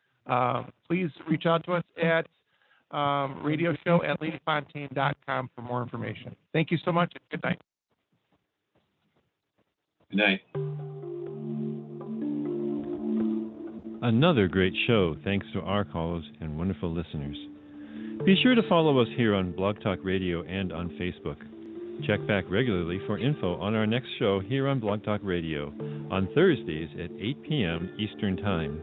Please reach out to us at radioshow@ladyfontaine.com for more information. Thank you so much and good night. Good night. Another great show, thanks to our callers and wonderful listeners. Be sure to follow us here on Blog Talk Radio and on Facebook. Check back regularly for info on our next show here on Blog Talk Radio on Thursdays at 8 p.m. Eastern Time.